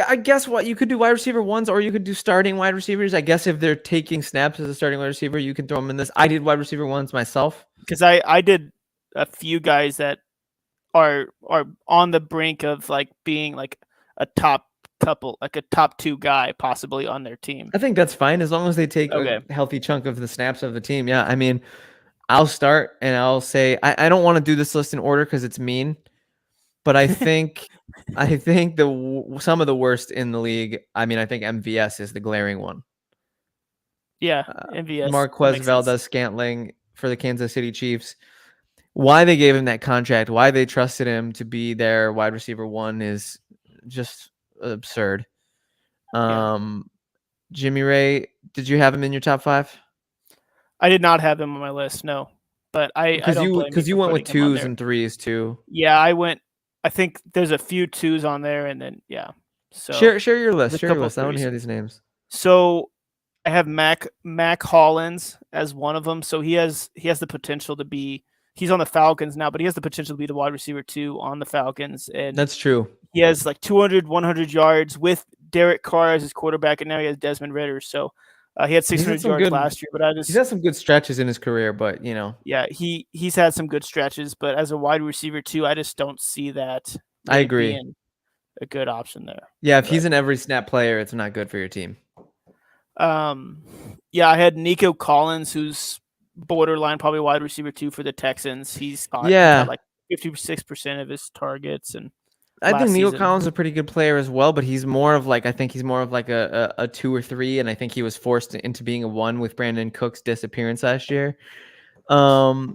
I guess what you could do wide receiver ones, or you could do starting wide receivers. I guess if they're taking snaps as a starting wide receiver, you can throw them in this. I did wide receiver ones myself because I did a few guys that are on the brink of like being like a top couple, like a top 2 guy possibly on their team. I think that's fine as long as they take a healthy chunk of the snaps of the team. Yeah, I mean, I'll start and I'll say I don't want to do this list in order because it's mean, but I think some of the worst in the league. I mean, I think MVS is the glaring one. Yeah, MVS. Marquez Valdez-Scantling for the Kansas City Chiefs. Why they gave him that contract, why they trusted him to be their wide receiver 1 is just absurd. Jimmy Ray, did you have him in your top 5? I did not have him on my list, no. But because you went with 2s and 3s too. Yeah, I think there's a few 2s on there, and then So share your list. Share your list. I want to hear these names. So I have Mac Hollins as one of them. So he has the potential to be. He's on the Falcons now, but he has the potential to be the wide receiver 2 on the Falcons. And that's true. He has like 200, 100 yards with Derek Carr as his quarterback, and now he has Desmond Ridder. So he had 600 yards last year, but he's had some good stretches in his career. But yeah, he's had some good stretches. But as a wide receiver 2, I just don't see that. I agree. Being a good option there. Yeah, if he's an every snap player, it's not good for your team. Yeah, I had Nico Collins, who's borderline probably wide receiver 2 for the Texans. He's got like 56% of his targets, and I think Nico Collins is a pretty good player as well, but he's more of like a 2 or 3, and I think he was forced into being a 1 with Brandon Cook's disappearance last year. I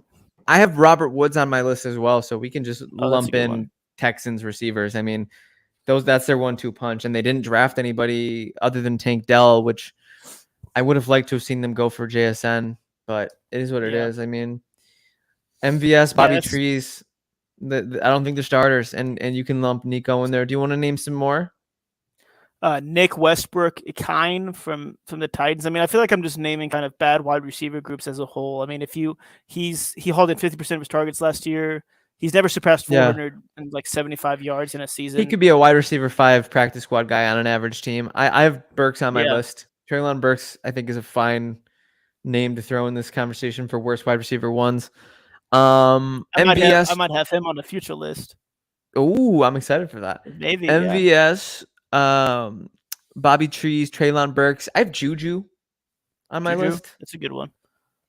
have Robert Woods on my list as well, so we can just lump in Texans receivers. I mean, that's their 1-2 punch, and they didn't draft anybody other than Tank Dell, which I would have liked to have seen them go for JSN, but it is what it is. I mean, MVS, Bobby Trees, I don't think they're starters, and you can lump Nico in there. Do you want to name some more? Nick Westbrook, from the Titans. I mean, I feel like I'm just naming kind of bad wide receiver groups as a whole. I mean, he hauled in 50% of his targets last year. He's never surpassed 475 yards in a season. He could be a wide receiver 5 practice squad guy on an average team. I have Burks on my list. Treylon Burks, I think, is a fine name to throw in this conversation for worst wide receiver 1s. I might have him on a future list. Oh, I'm excited for that. Maybe MVS, Bobby Trees, Treylon Burks. I have Juju on my list. That's a good one.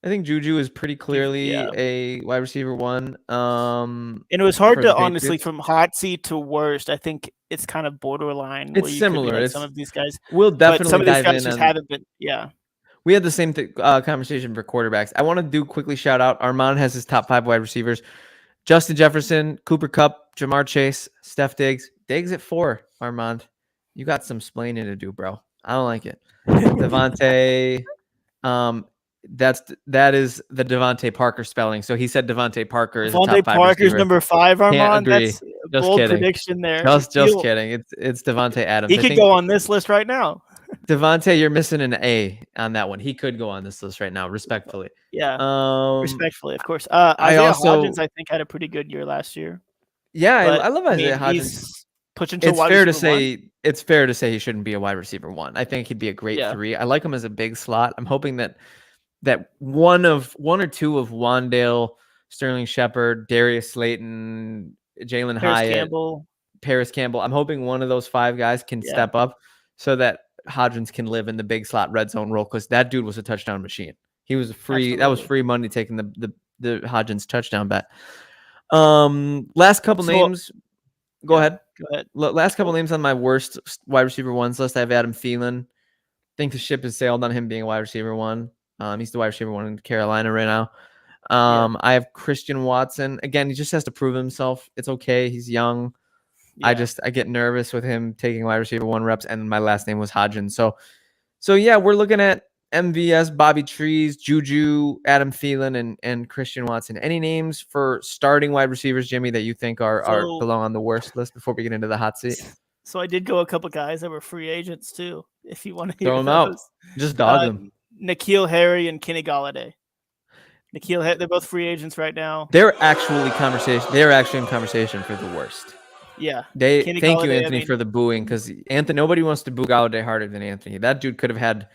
I think Juju is pretty clearly a wide receiver 1. And it was hard to honestly from hot seat to worst. I think it's kind of borderline. It's similar. Like some of these guys. We'll definitely some of these guys just haven't been. Yeah. We had the same conversation for quarterbacks. I want to quickly shout out. Armand has his top 5 wide receivers: Justin Jefferson, Cooper Kupp, Jamar Chase, Steph Diggs. Diggs at 4. Armand, you got some splaining to do, bro. I don't like it. Devontae. That is the Devontae Parker spelling. So he said Devontae Parker is Devontae Parker's receiver. Number 5, Armand. That's a bold prediction there. Just kidding. It's Devontae Adams. He could go on this list right now. Devontae, you're missing an A on that one. He could go on this list right now, respectfully. Yeah. Respectfully, of course. Isaiah Hodgins, I think, had a pretty good year last year. Yeah, I love Isaiah Hodgins. It's fair to say he shouldn't be a wide receiver 1. I think he'd be a great 3. I like him as a big slot. I'm hoping that one or two of Wandale, Sterling Shepard, Darius Slayton, Jalen Hyatt, Paris Campbell. I'm hoping one of those 5 guys can step up so that Hodgins can live in the big slot red zone role, because that dude was a touchdown machine. He was free. Absolutely. That was free money taking the Hodgins touchdown bet. Last couple names. Go ahead. Last couple names on my worst wide receiver 1s list. I have Adam Thielen. I think the ship has sailed on him being a wide receiver 1. He's the wide receiver 1 in Carolina right now. I have Christian Watson. Again, he just has to prove himself. It's okay. He's young. Yeah. I get nervous with him taking wide receiver 1 reps, and my last name was Hodgins. So yeah, we're looking at MVS, Bobby Trees, Juju, Adam Thielen, and Christian Watson. Any names for starting wide receivers, Jimmy, that you think are belong on the worst list before we get into the hot seat? So I did go a couple guys that were free agents too. If you want to hear Throw them those. out. Just dog them. N'Keal Harry and Kenny Galladay. They're both free agents right now. They're actually in conversation for the worst. Yeah. Thank you, Anthony, for the booing, because nobody wants to boo Galladay harder than Anthony. That dude could have had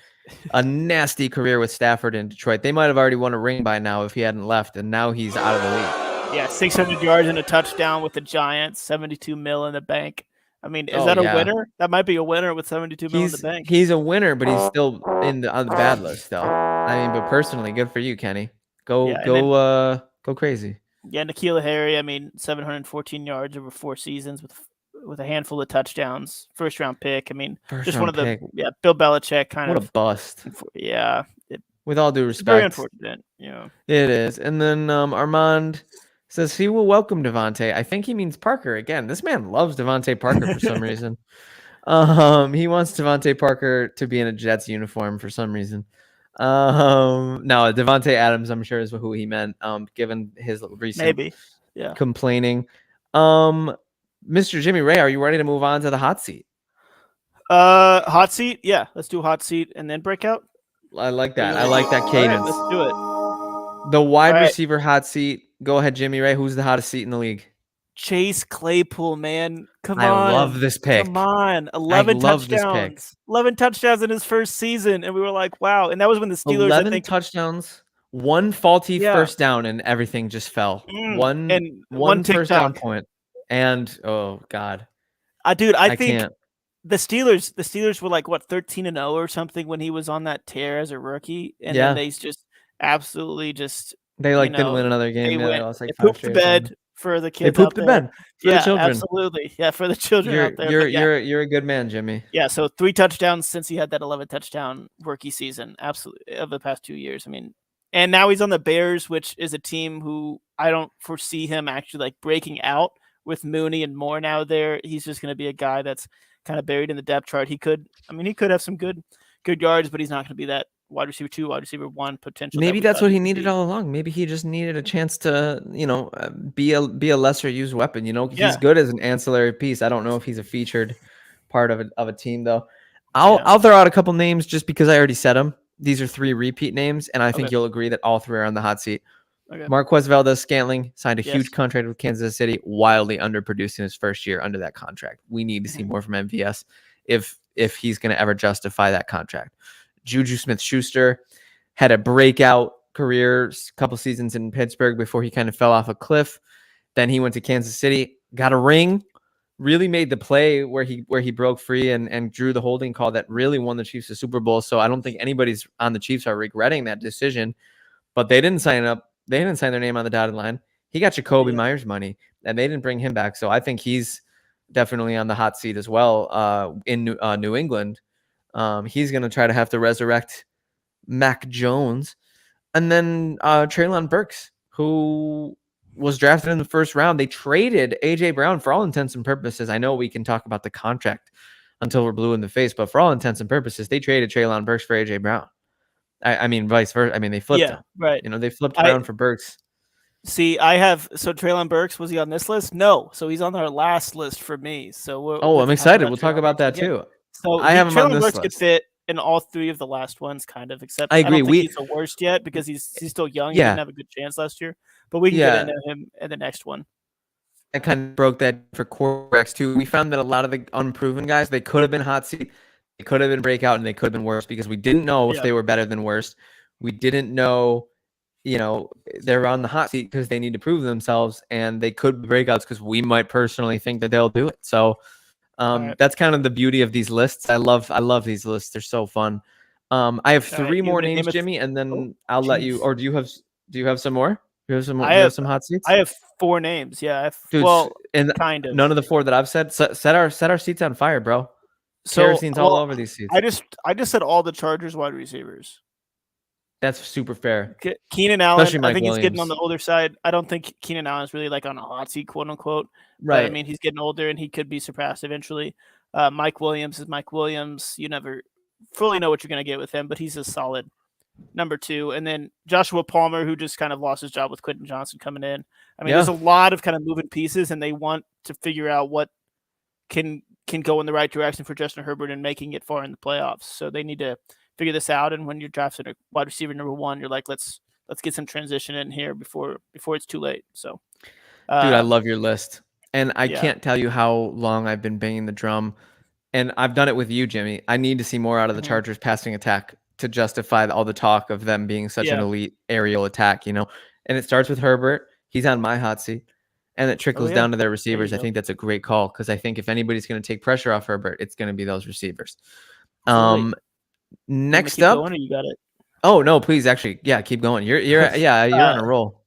a nasty career with Stafford in Detroit. They might have already won a ring by now if he hadn't left, and now he's out of the league. Yeah, 600 yards and a touchdown with the Giants, 72 mil in the bank. I mean, is that a winner? That might be a winner with 72 mil in the bank. He's a winner, but he's still on the bad list, though. I mean, but personally, good for you, Kenny. Go crazy. Yeah, N'Keal Harry, 714 yards over 4 seasons with a handful of touchdowns. First round pick. Bill Belichick kind of. What a bust. Yeah. With all due respect. Very unfortunate. Yeah. It is. And then Armand says he will welcome Devontae. I think he means Parker. Again, this man loves Devontae Parker for some reason. He wants Devontae Parker to be in a Jets uniform for some reason. No, Devontae Adams, I'm sure, is who he meant, given his recent complaining. Mr. Jimmy Ray, are you ready to move on to the hot seat? Hot seat? Yeah, let's do hot seat and then breakout. I like that. I like that cadence. Right, let's do it. The wide receiver hot seat. Go ahead, Jimmy Ray. Who's the hottest seat in the league? Chase Claypool, man. Come on. I love this pick. Come on. 11 touchdowns. 11 touchdowns in his first season. And we were like, wow. And that was when the Steelers, 11 touchdowns, one faulty first down, and everything just fell. One first down point. And, oh, God. Dude, I think can't. The Steelers were like, what, 13-0 or something when he was on that tear as a rookie. And then they just absolutely just. They didn't win another game. They lost like 5 straight. Bed. For the kids, they pooped the bed for the children. Absolutely, for the children out there. You're a good man, Jimmy. Yeah, so 3 touchdowns since he had that 11 touchdown rookie season. Absolutely, of the past 2 years. I mean, and now he's on the Bears, which is a team who I don't foresee him actually breaking out with Mooney and Moore now there. He's just going to be a guy that's kind of buried in the depth chart. He could have some good yards, but he's not going to be that wide receiver 2, wide receiver 1 potential. Maybe that's what he needed all along. Maybe he just needed a chance to, be a lesser used weapon. He's good as an ancillary piece. I don't know if he's a featured part of a team though. I'll throw out a couple names just because I already said them. These are 3 repeat names, and I think you'll agree that all 3 are on the hot seat. Okay. Marquez Valdes-Scantling signed a huge contract with Kansas City, wildly underproduced in his first year under that contract. We need to see more from MVS if he's going to ever justify that contract. Juju Smith-Schuster had a breakout career, a couple seasons in Pittsburgh before he kind of fell off a cliff. Then he went to Kansas City, got a ring, really made the play where he broke free and drew the holding call that really won the Chiefs the Super Bowl. So I don't think anybody's on the Chiefs are regretting that decision, but they didn't sign up. They didn't sign their name on the dotted line. He got Jacoby Myers money, and they didn't bring him back. So I think he's definitely on the hot seat as well in New England. He's going to try to have to resurrect Mac Jones. And then Treylon Burks, who was drafted in the first round. They traded A.J. Brown for all intents and purposes. I know we can talk about the contract until we're blue in the face, but for all intents and purposes, they traded Treylon Burks for A.J. Brown. I mean, vice versa. I mean, they flipped him. Right. They flipped Brown for Burks. See, so Treylon Burks, was he on this list? No. So he's on our last list for me. So I'm excited. We'll talk about that too. So I have him on this list. Could fit in all 3 of the last ones, kind of. Except I agree. don't think he's the worst yet because he's still young. He didn't have a good chance last year, but we can get into him in the next one. I kind of broke that for quarterbacks too. We found that a lot of the unproven guys, they could have been hot seat, they could have been breakout, and they could have been worse because we didn't know if they were better than worse. We didn't know, they're on the hot seat because they need to prove themselves, and they could be breakouts because we might personally think that they'll do it. So. That's kind of the beauty of these lists. I love these lists. They're so fun. I have 3 more names, Jimmy, and then I'll let you. Or do you have some more? Do you have some more? You have some hot seats? I have 4 names. Yeah. Kind of. None of the 4 that I've said. Set our seats on fire, bro. So kerosine's all over these seats. I just said all the Chargers wide receivers. That's super fair. Keenan Allen, Especially I Mike think he's getting on Williams. the older side. I don't think Keenan Allen's really like on a hot seat, quote unquote. But I Right. mean, he's getting older and he could be surpassed eventually. Mike Williams is Mike Williams. You never fully know what you're going to get with him, but he's a solid number 2. And then Joshua Palmer, who just kind of lost his job with Quentin Johnson coming in. I mean, there's a lot of kind of moving pieces, and they want to figure out what can go in the right direction for Justin Herbert and making it far in the playoffs. So they need to figure this out. And when you're drafting a wide receiver number 1, you're like, let's get some transition in here before it's too late. So, dude, I love your list, and I can't tell you how long I've been banging the drum, and I've done it with you, Jimmy. I need to see more out of the Chargers passing attack to justify all the talk of them being such an elite aerial attack, And it starts with Herbert. He's on my hot seat. And it trickles down to their receivers. I think that's a great call because I think if anybody's going to take pressure off Herbert, it's going to be those receivers. Next up, going, or you got it. Oh no, please, actually, keep going. You're on a roll.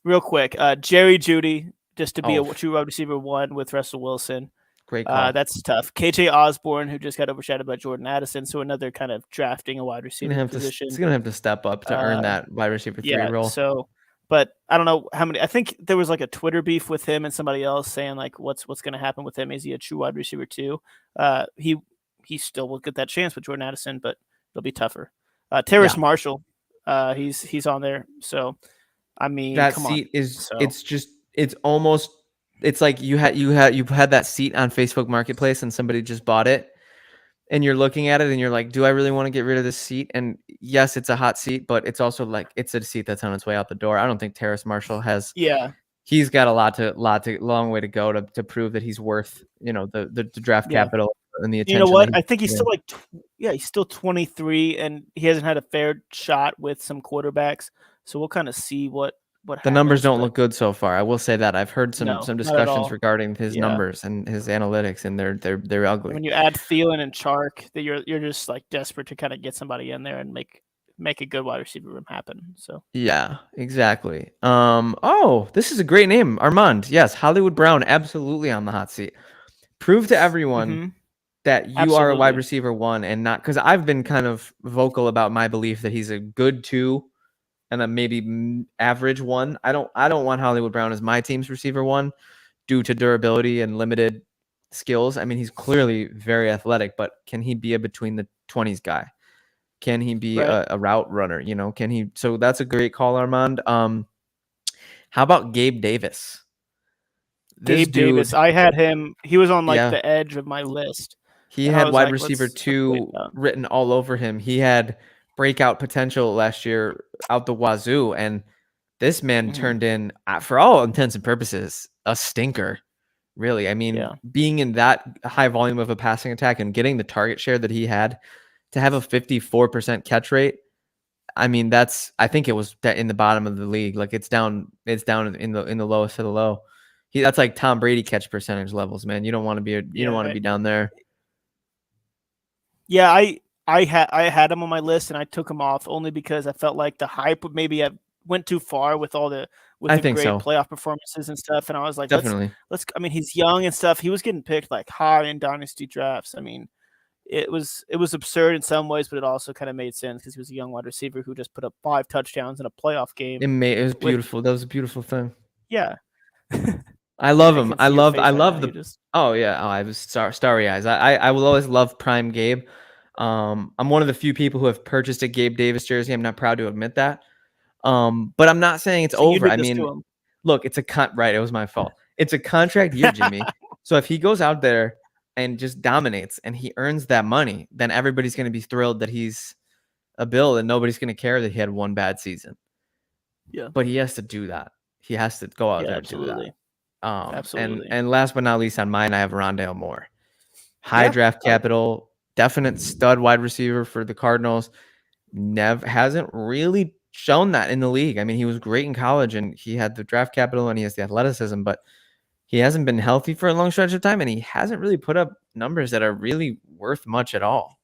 Real quick, Jerry Jeudy, just to be a true wide receiver 1 with Russell Wilson. Great call. That's tough. KJ Osborne, who just got overshadowed by Jordan Addison, so another kind of drafting a wide receiver position. He's gonna have to step up to earn that wide receiver 3 role. So. But I don't know how many. I think there was like a Twitter beef with him and somebody else saying like, what's going to happen with him? Is he a true wide receiver 2? He still will get that chance with Jordan Addison, but it'll be tougher. Terrace Marshall, he's on there. So, I mean, that come seat on. is it's like you had that seat on Facebook Marketplace and somebody just bought it. And you're looking at it and you're like, do I really want to get rid of this seat? And yes, it's a hot seat, but it's also like it's a seat that's on its way out the door. I don't think Terrace Marshall has. Yeah, he's got a long way to go to prove that he's worth the draft capital and the attention. You know what? I think he's still he's still 23 and he hasn't had a fair shot with some quarterbacks. So we'll kind of see what the numbers don't look good so far. I will say that I've heard some discussions regarding his numbers and his analytics, and they're ugly. When you add Thielen and Chark, that you're just like desperate to kind of get somebody in there and make a good wide receiver room happen. So yeah, exactly. This is a great name, Armand. Yes, Hollywood Brown, absolutely on the hot seat. Prove to everyone that you are a wide receiver 1 and not, because I've been kind of vocal about my belief that he's a good 2. And then maybe average 1. I don't want Hollywood Brown as my team's receiver 1 due to durability and limited skills. I mean, he's clearly very athletic, but can he be a between the 20s guy? Can he be a route runner? Can he? So that's a great call, Armand. How about Gabe Davis? Davis, I had him. He was on the edge of my list. He had wide receiver 2 written all over him. He had breakout potential last year out the wazoo, and this man turned in, for all intents and purposes, a stinker. Really, I mean, being in that high volume of a passing attack and getting the target share that he had, to have a 54% catch rate. I mean, I think it was in the bottom of the league. Like it's down in the lowest of the low. That's like Tom Brady catch percentage levels, man. You don't want to be down there. Yeah, I had him on my list and I took him off only because I felt like the hype maybe went too far with the great playoff performances and stuff. And I was like, definitely. I mean, he's young and stuff. He was getting picked like high in dynasty drafts. I mean, it was absurd in some ways, but it also kind of made sense because he was a young wide receiver who just put up 5 touchdowns in a playoff game. It was beautiful. That was a beautiful thing. Yeah. I love him. I love I was starry eyes. I will always love prime Gabe. I'm one of the few people who have purchased a Gabe Davis jersey. I'm not proud to admit that. But I'm not saying it's over. I mean, look, it's right. It was my fault. It's a contract year, Jimmy. So if he goes out there and just dominates and he earns that money, then everybody's going to be thrilled that he's a Bill and nobody's going to care that he had one bad season. Yeah. But he has to do that. He has to go out there and do that. Absolutely. And last but not least on mine, I have Rondale Moore. High draft capital, definite stud wide receiver for the Cardinals. Hasn't really shown that in the league. I mean, he was great in college and he had the draft capital and he has the athleticism, but he hasn't been healthy for a long stretch of time and he hasn't really put up numbers that are really worth much at all.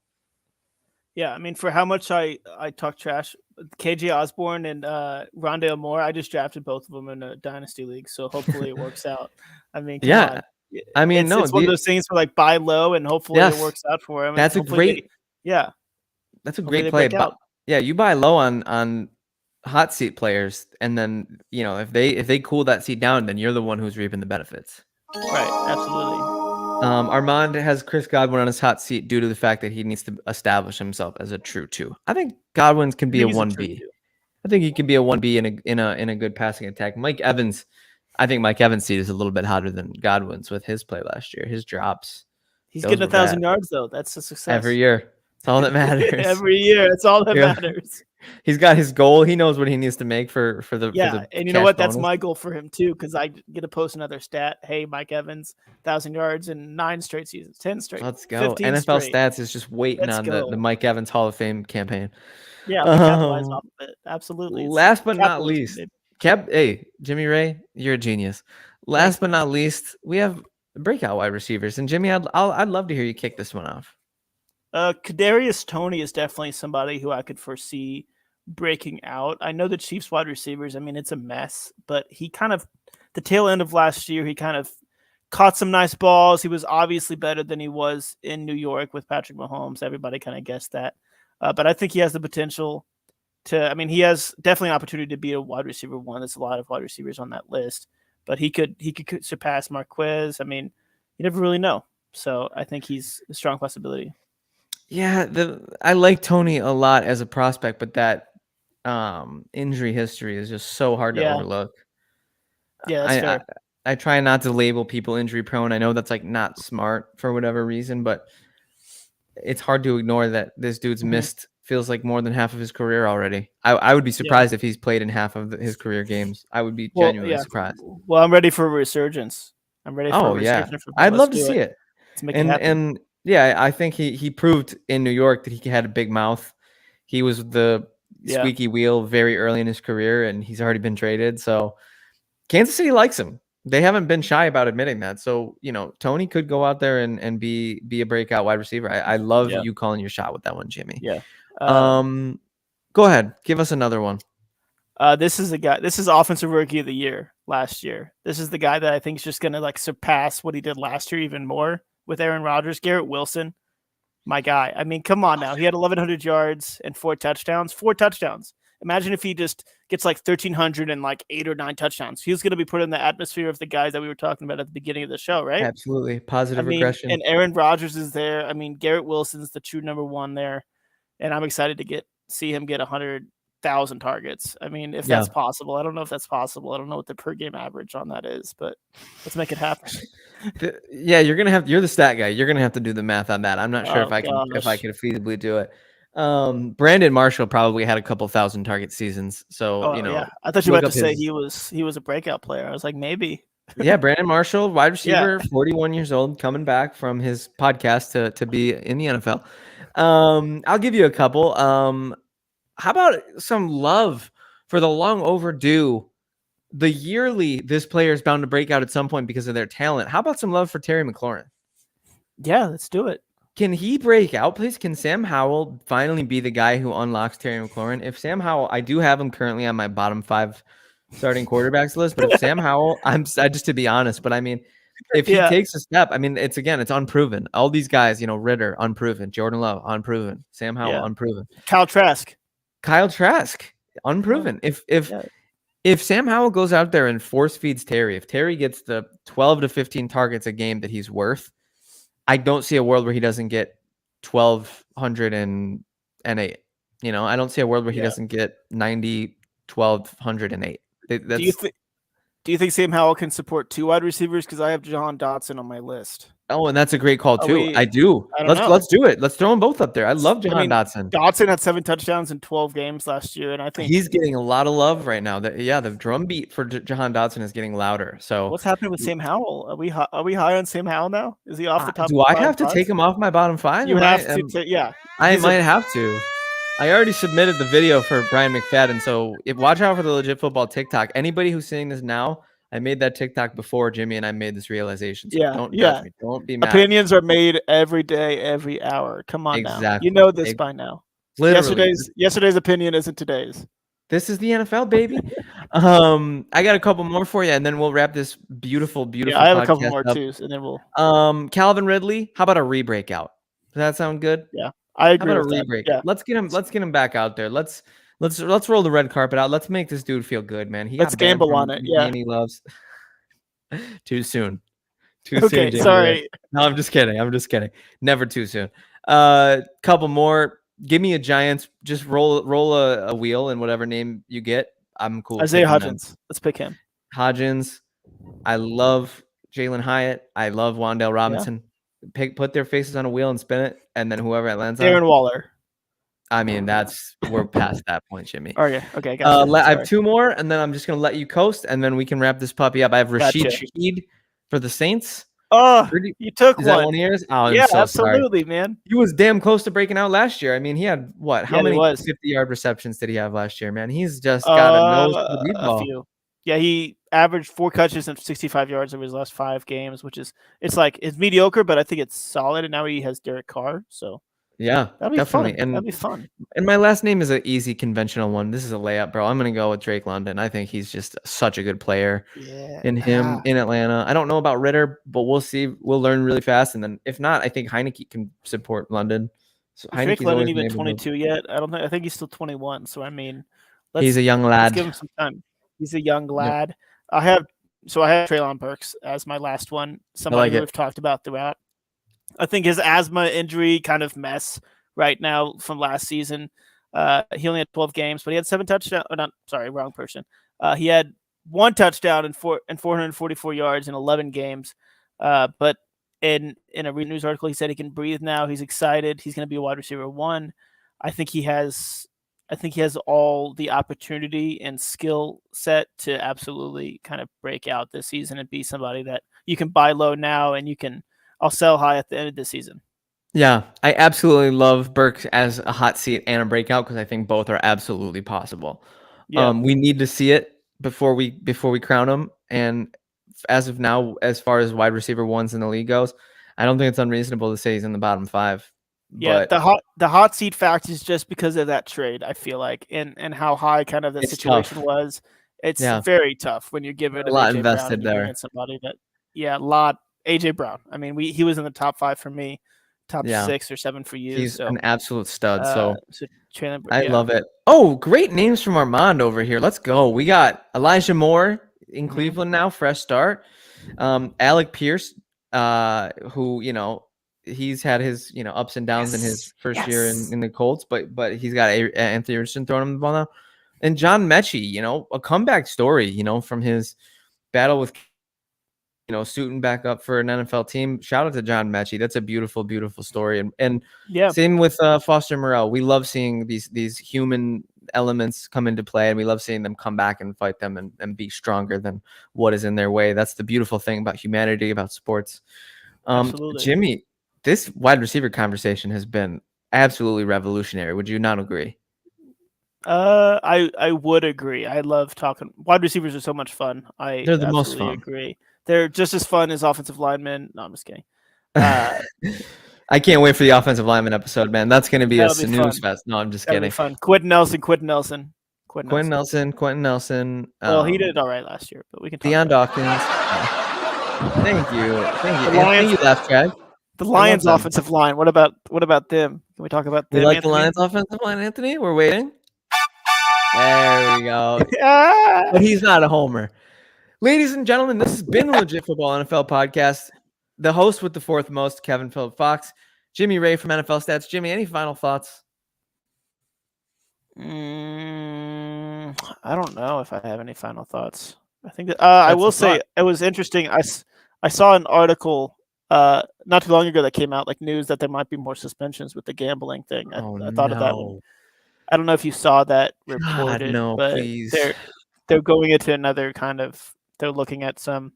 Yeah, I mean, for how much I talk trash, KJ Osborne and Rondale Moore, I just drafted both of them in a dynasty league, so hopefully it works out. I mean, come on. I mean, it's one of those things for like buy low and hopefully it works out for him. That's a great, that's a great play. Yeah, you buy low on hot seat players, and then if they cool that seat down, then you're the one who's reaping the benefits. Right. Absolutely. Armand has Chris Godwin on his hot seat due to the fact that he needs to establish himself as a true 2. I think Godwin's can I be think a he's a 1B. true two. I think he can be a 1B in a good passing attack. Mike Evans, I think Mike Evans' seat is a little bit hotter than Godwin's with his play last year. His drops. He's those getting were 1,000 bad. yards though. That's a success. Every year. It's all that matters. Every year. That's all that Yeah. matters. He's got his goal. He knows what he needs to make for the Yeah, for the and you know cash what? That's bonus. my goal for him too, because I get to post another stat. Hey, Mike Evans, 1,000 yards in 9 straight seasons, 10 straight. Let's go. 15 NFL straight. Stats is just waiting Let's on go. the Mike Evans Hall of Fame campaign. Yeah, we capitalize off of it. Absolutely. It's Last but not capitalism, least, baby. hey, Jimmy Ray, you're a genius. Last but not least, we have breakout wide receivers. And Jimmy, I'd love to hear you kick this one off. Kadarius Toney is definitely somebody who I could foresee breaking out. I know the Chiefs wide receivers, I mean, it's a mess, but he kind of, the tail end of last year, he kind of caught some nice balls. He was obviously better than he was in New York with Patrick Mahomes. Everybody kind of guessed that. But I think he has the potential to, I mean, he has definitely an opportunity to be a wide receiver 1. There's a lot of wide receivers on that list, but he could surpass Marquez. I mean, you never really know. So I think he's a strong possibility. Yeah, I like Tony a lot as a prospect, but that injury history is just so hard to overlook. Yeah, that's fair. I try not to label people injury prone. I know that's like not smart for whatever reason, but it's hard to ignore that this dude's missed feels like more than half of his career already. I would be surprised if he's played in half of his career games. I would be genuinely surprised. Well, I'm ready for a resurgence. I'm ready for a resurgence. I'd love to see it. Let's make it happen. And yeah, I think he proved in New York that he had a big mouth. He was the squeaky wheel very early in his career, and he's already been traded. So Kansas City likes him. They haven't been shy about admitting that. So, Tony could go out there and be a breakout wide receiver. I love you calling your shot with that one, Jimmy. Yeah. Go ahead. Give us another one. This is offensive rookie of the year last year. This is the guy that I think is just going to surpass what he did last year even more with Aaron Rodgers. Garrett Wilson, my guy. I mean, come on now. He had 1,100 yards and 4 touchdowns. 4 touchdowns. Imagine if he just gets 1,300 and 8 or 9 touchdowns. He's going to be put in the atmosphere of the guys that we were talking about at the beginning of the show, right? Absolutely. Positive regression. And Aaron Rodgers is there. I mean, Garrett Wilson's the true number 1 there. And I'm excited to see him get 100,000 targets. I mean, if that's possible. I don't know if that's possible. I don't know what the per game average on that is, but let's make it happen. You're the stat guy. You're gonna have to do the math on that. I'm not sure if I could feasibly do it. Brandon Marshall probably had a couple thousand target seasons. So I thought you were about to say he was a breakout player. I was like, maybe. Yeah, Brandon Marshall, wide receiver, 41 years old, coming back from his podcast to be in the NFL. I'll give you a couple. How about some love for the long overdue, the yearly, this player is bound to break out at some point because of their talent. How about some love for Terry McLaurin? Yeah, let's do it. Can he break out, please? Can Sam Howell finally be the guy who unlocks Terry McLaurin? If Sam Howell, I do have him currently on my bottom 5 starting quarterbacks list, but if Sam Howell, I just to be honest, but I mean, if he takes a step, I mean, it's unproven. All these guys, Ritter, unproven. Jordan Love, unproven. Sam Howell, unproven. Kyle Trask, unproven. If Sam Howell goes out there and force feeds Terry, if Terry gets the 12 to 15 targets a game that he's worth, I don't see a world where he doesn't get 1,208. I don't see a world where he doesn't get 1,208. Do you think Sam Howell can support 2 wide receivers? Because I have Jahan Dotson on my list. Oh, and that's a great call too. I do. Let's do it. Let's throw them both up there. I love Jahan Dotson. Dotson had 7 touchdowns in 12 games last year, and I think he's getting a lot of love right now. The drum beat for Jahan Dotson is getting louder. So what's happening with Sam Howell? Are we high on Sam Howell now? Is he off the top? Do I have to take him off my bottom 5? You have to. Yeah, I might have to. I already submitted the video for Brian McFadden, so watch out for the Legit Football TikTok. Anybody who's seeing this now, I made that TikTok before Jimmy and I made this realization. So don't judge me. Don't be mad. Opinions are made every day, every hour. Come on now. You know this by now. Literally. Yesterday's opinion isn't today's. This is the NFL, baby. I got a couple more for you, and then we'll wrap this beautiful. Yeah, I have a couple more too, and then we'll. Calvin Ridley. How about a re-breakout? Does that sound good? Yeah, I How agree about a with that. re-break? Yeah. Let's get him back out there. Let's roll the red carpet out. Let's make this dude feel good, man. He Let's got banned gamble from on it. the Yeah. game he loves. Too soon. Too Okay, soon, Jimmy. sorry. No, I'm just kidding. Never too soon. Couple more. Give me a Giants. Just roll a wheel and whatever name you get. I'm cool. Isaiah picking them. Hodgins. Let's pick him. Hodgins. I love Jalen Hyatt. I love Wan'Dale Robinson. Put their faces on a wheel and spin it, and then whoever it lands on. Darren Waller. I mean, we're past that point, Jimmy. Okay, gotcha. I have two more, and then I'm just gonna let you coast, and then we can wrap this puppy up. I have Rashid Gotcha. Shaheed for the Saints. Oh, you took Is one. that one of yours? Oh, I'm yeah, so absolutely, sorry. man. He was damn close to breaking out last year. I mean, he had what? How many 50-yard receptions did he have last year, man? He's just got a nose for the deep ball. A few. Yeah, he averaged 4 catches and 65 yards over his last 5 games, which is it's mediocre, but I think it's solid. And now he has Derek Carr, so yeah, that'll be definitely. fun. That'll be fun. And my last name is an easy conventional one. This is a layup, bro. I'm gonna go with Drake London. I think he's just such a good player. Yeah. In Atlanta. I don't know about Ritter, but we'll see. We'll learn really fast, and then if not, I think Heineke can support London. So Drake London even 22 yet? I think he's still 21. So I mean, he's a young lad. Let's give him some time. He's a young lad. Yep. I have Treylon Burks as my last one. Somebody who we've talked about throughout. I think his asthma injury kind of mess right now from last season. He only had 12 games, but he had 7 touchdowns. Wrong person. He had 1 touchdown and 444 yards in 11 games. But in a news article, he said he can breathe now. He's excited. He's going to be a wide receiver 1. I think he has all the opportunity and skill set to absolutely kind of break out this season and be somebody that you can buy low now and I'll sell high at the end of the season. Yeah, I absolutely love Burks as a hot seat and a breakout because I think both are absolutely possible. Yeah. We need to see it before we crown him. And as of now, as far as wide receiver 1s in the league goes, I don't think it's unreasonable to say he's in the bottom 5. Yeah, but the hot seat fact is just because of that trade, I feel like, and how high kind of the situation was. It's very tough when you give it a lot invested there. Somebody that, AJ Brown. I mean, he was in the top 5 for me, top 6 or 7 for you. He's an absolute stud. I I love it. Oh, great names from Armand over here. Let's go. We got Elijah Moore in Cleveland now, fresh start. Alec Pierce, who he's had his ups and downs in his first year in the Colts, but he's got Anthony Richardson throwing him the ball now, and John Mechie, a comeback story, from his battle with suiting back up for an NFL team. Shout out to John Mechie. That's a beautiful, beautiful story. And same with Foster Morrell. We love seeing these human elements come into play, and we love seeing them come back and fight them and be stronger than what is in their way. That's the beautiful thing about humanity, about sports. Jimmy, this wide receiver conversation has been absolutely revolutionary. Would you not agree? I would agree. I love talking. Wide receivers are so much fun. They're the most fun. Agree. They're just as fun as offensive linemen. No, I'm just kidding. I can't wait for the offensive lineman episode, man. That's going to be a snooze fest. No, I'm just kidding. Fun. Quentin Nelson. Quentin Nelson. Well, he did all right last year, but we can talk Deion Dawkins. Thank you. Thank you, left track. The Lions' offensive line. What about them? Can we talk about them? You like Anthony? The Lions' offensive line, Anthony? We're waiting. There we go. But he's not a homer. Ladies and gentlemen, this has been the Legit Football NFL podcast. The host with the 4th most, Kevin Phillip Fox, Jimmy Ray from NFL Stats. Jimmy, any final thoughts? I don't know if I have any final thoughts. I think that I will say it was interesting. I saw an article not too long ago that came out, like news that there might be more suspensions with the gambling thing. I thought of that one. I don't know if you saw that reported. No, but please. They're going into another kind of. They're looking at some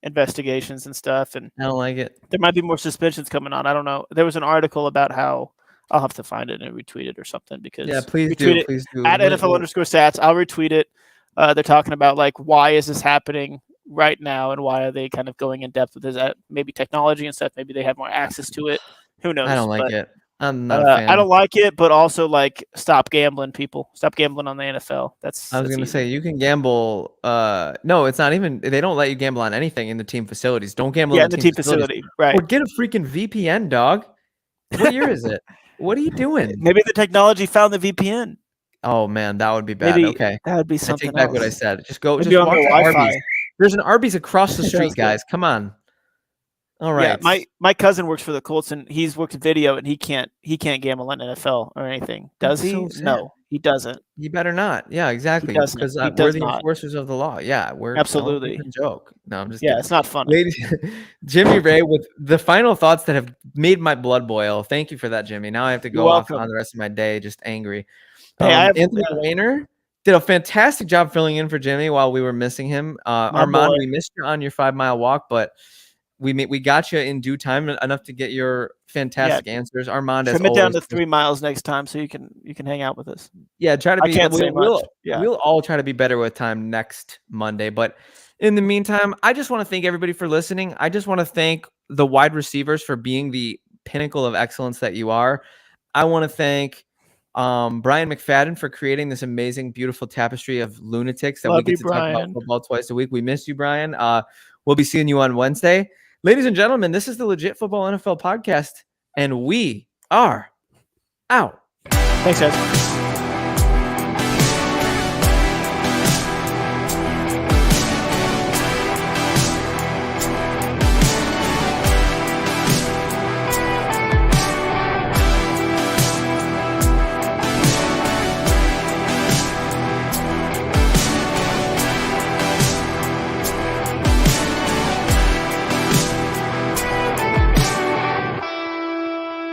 investigations and stuff, and I don't like it. There might be more suspensions coming on. I don't know. There was an article about how I'll have to find it and retweet it or something because please do at NFL_stats. I'll retweet it. They're talking about like why is this happening right now and why are they kind of going in depth with this? Maybe technology and stuff. Maybe they have more access to it. Who knows? I don't like it. I'm not a fan. I don't like it, but also like stop gambling, people. Stop gambling on the NFL. I was gonna say you can gamble. No, it's not even. They don't let you gamble on anything in the team facilities. Don't gamble. Yeah, in the team facility, right? Or get a freaking VPN, dog. What year is it? What are you doing? Maybe the technology found the VPN. Oh man, that would be bad. Maybe Okay, that would be I something take back else. what I said. Just go. Maybe Just on walk the to Wi-Fi. Arby's. There's an Arby's across the street, Sounds good. guys. Come on. All right. Yeah, my cousin works for the Colts and he's worked video and he can't gamble on NFL or anything. Does That's he? so sad. No, he doesn't. You better not. Yeah, exactly. doesn't. Because He we're does the not. enforcers of the law. Yeah, we're Absolutely. Don't joke. No, I'm just Yeah, kidding. it's not funny. Ladies, Jimmy Ray with the final thoughts that have made my blood boil. Thank you for that, Jimmy. Now I have to You're go off welcome. on the rest of my day just angry. Hey, Anthony Weiner did a fantastic job filling in for Jimmy while we were missing him. Armand, boy. we missed you on your 5-mile walk, but we got you in due time enough to get your fantastic answers. Armand, as trim it down always, to 3 miles next time so you can hang out with us. yeah, try to I be. can't say much. Yeah. We'll all try to be better with time next Monday. But in the meantime, I just want to thank everybody for listening. I just want to thank the wide receivers for being the pinnacle of excellence that you are. I want to thank Brian McFadden for creating this amazing, beautiful tapestry of lunatics that we get to talk about football twice a week. We miss you, Brian. We'll be seeing you on Wednesday. Ladies and gentlemen, this is the Legit Football NFL podcast, and we are out. Thanks, guys.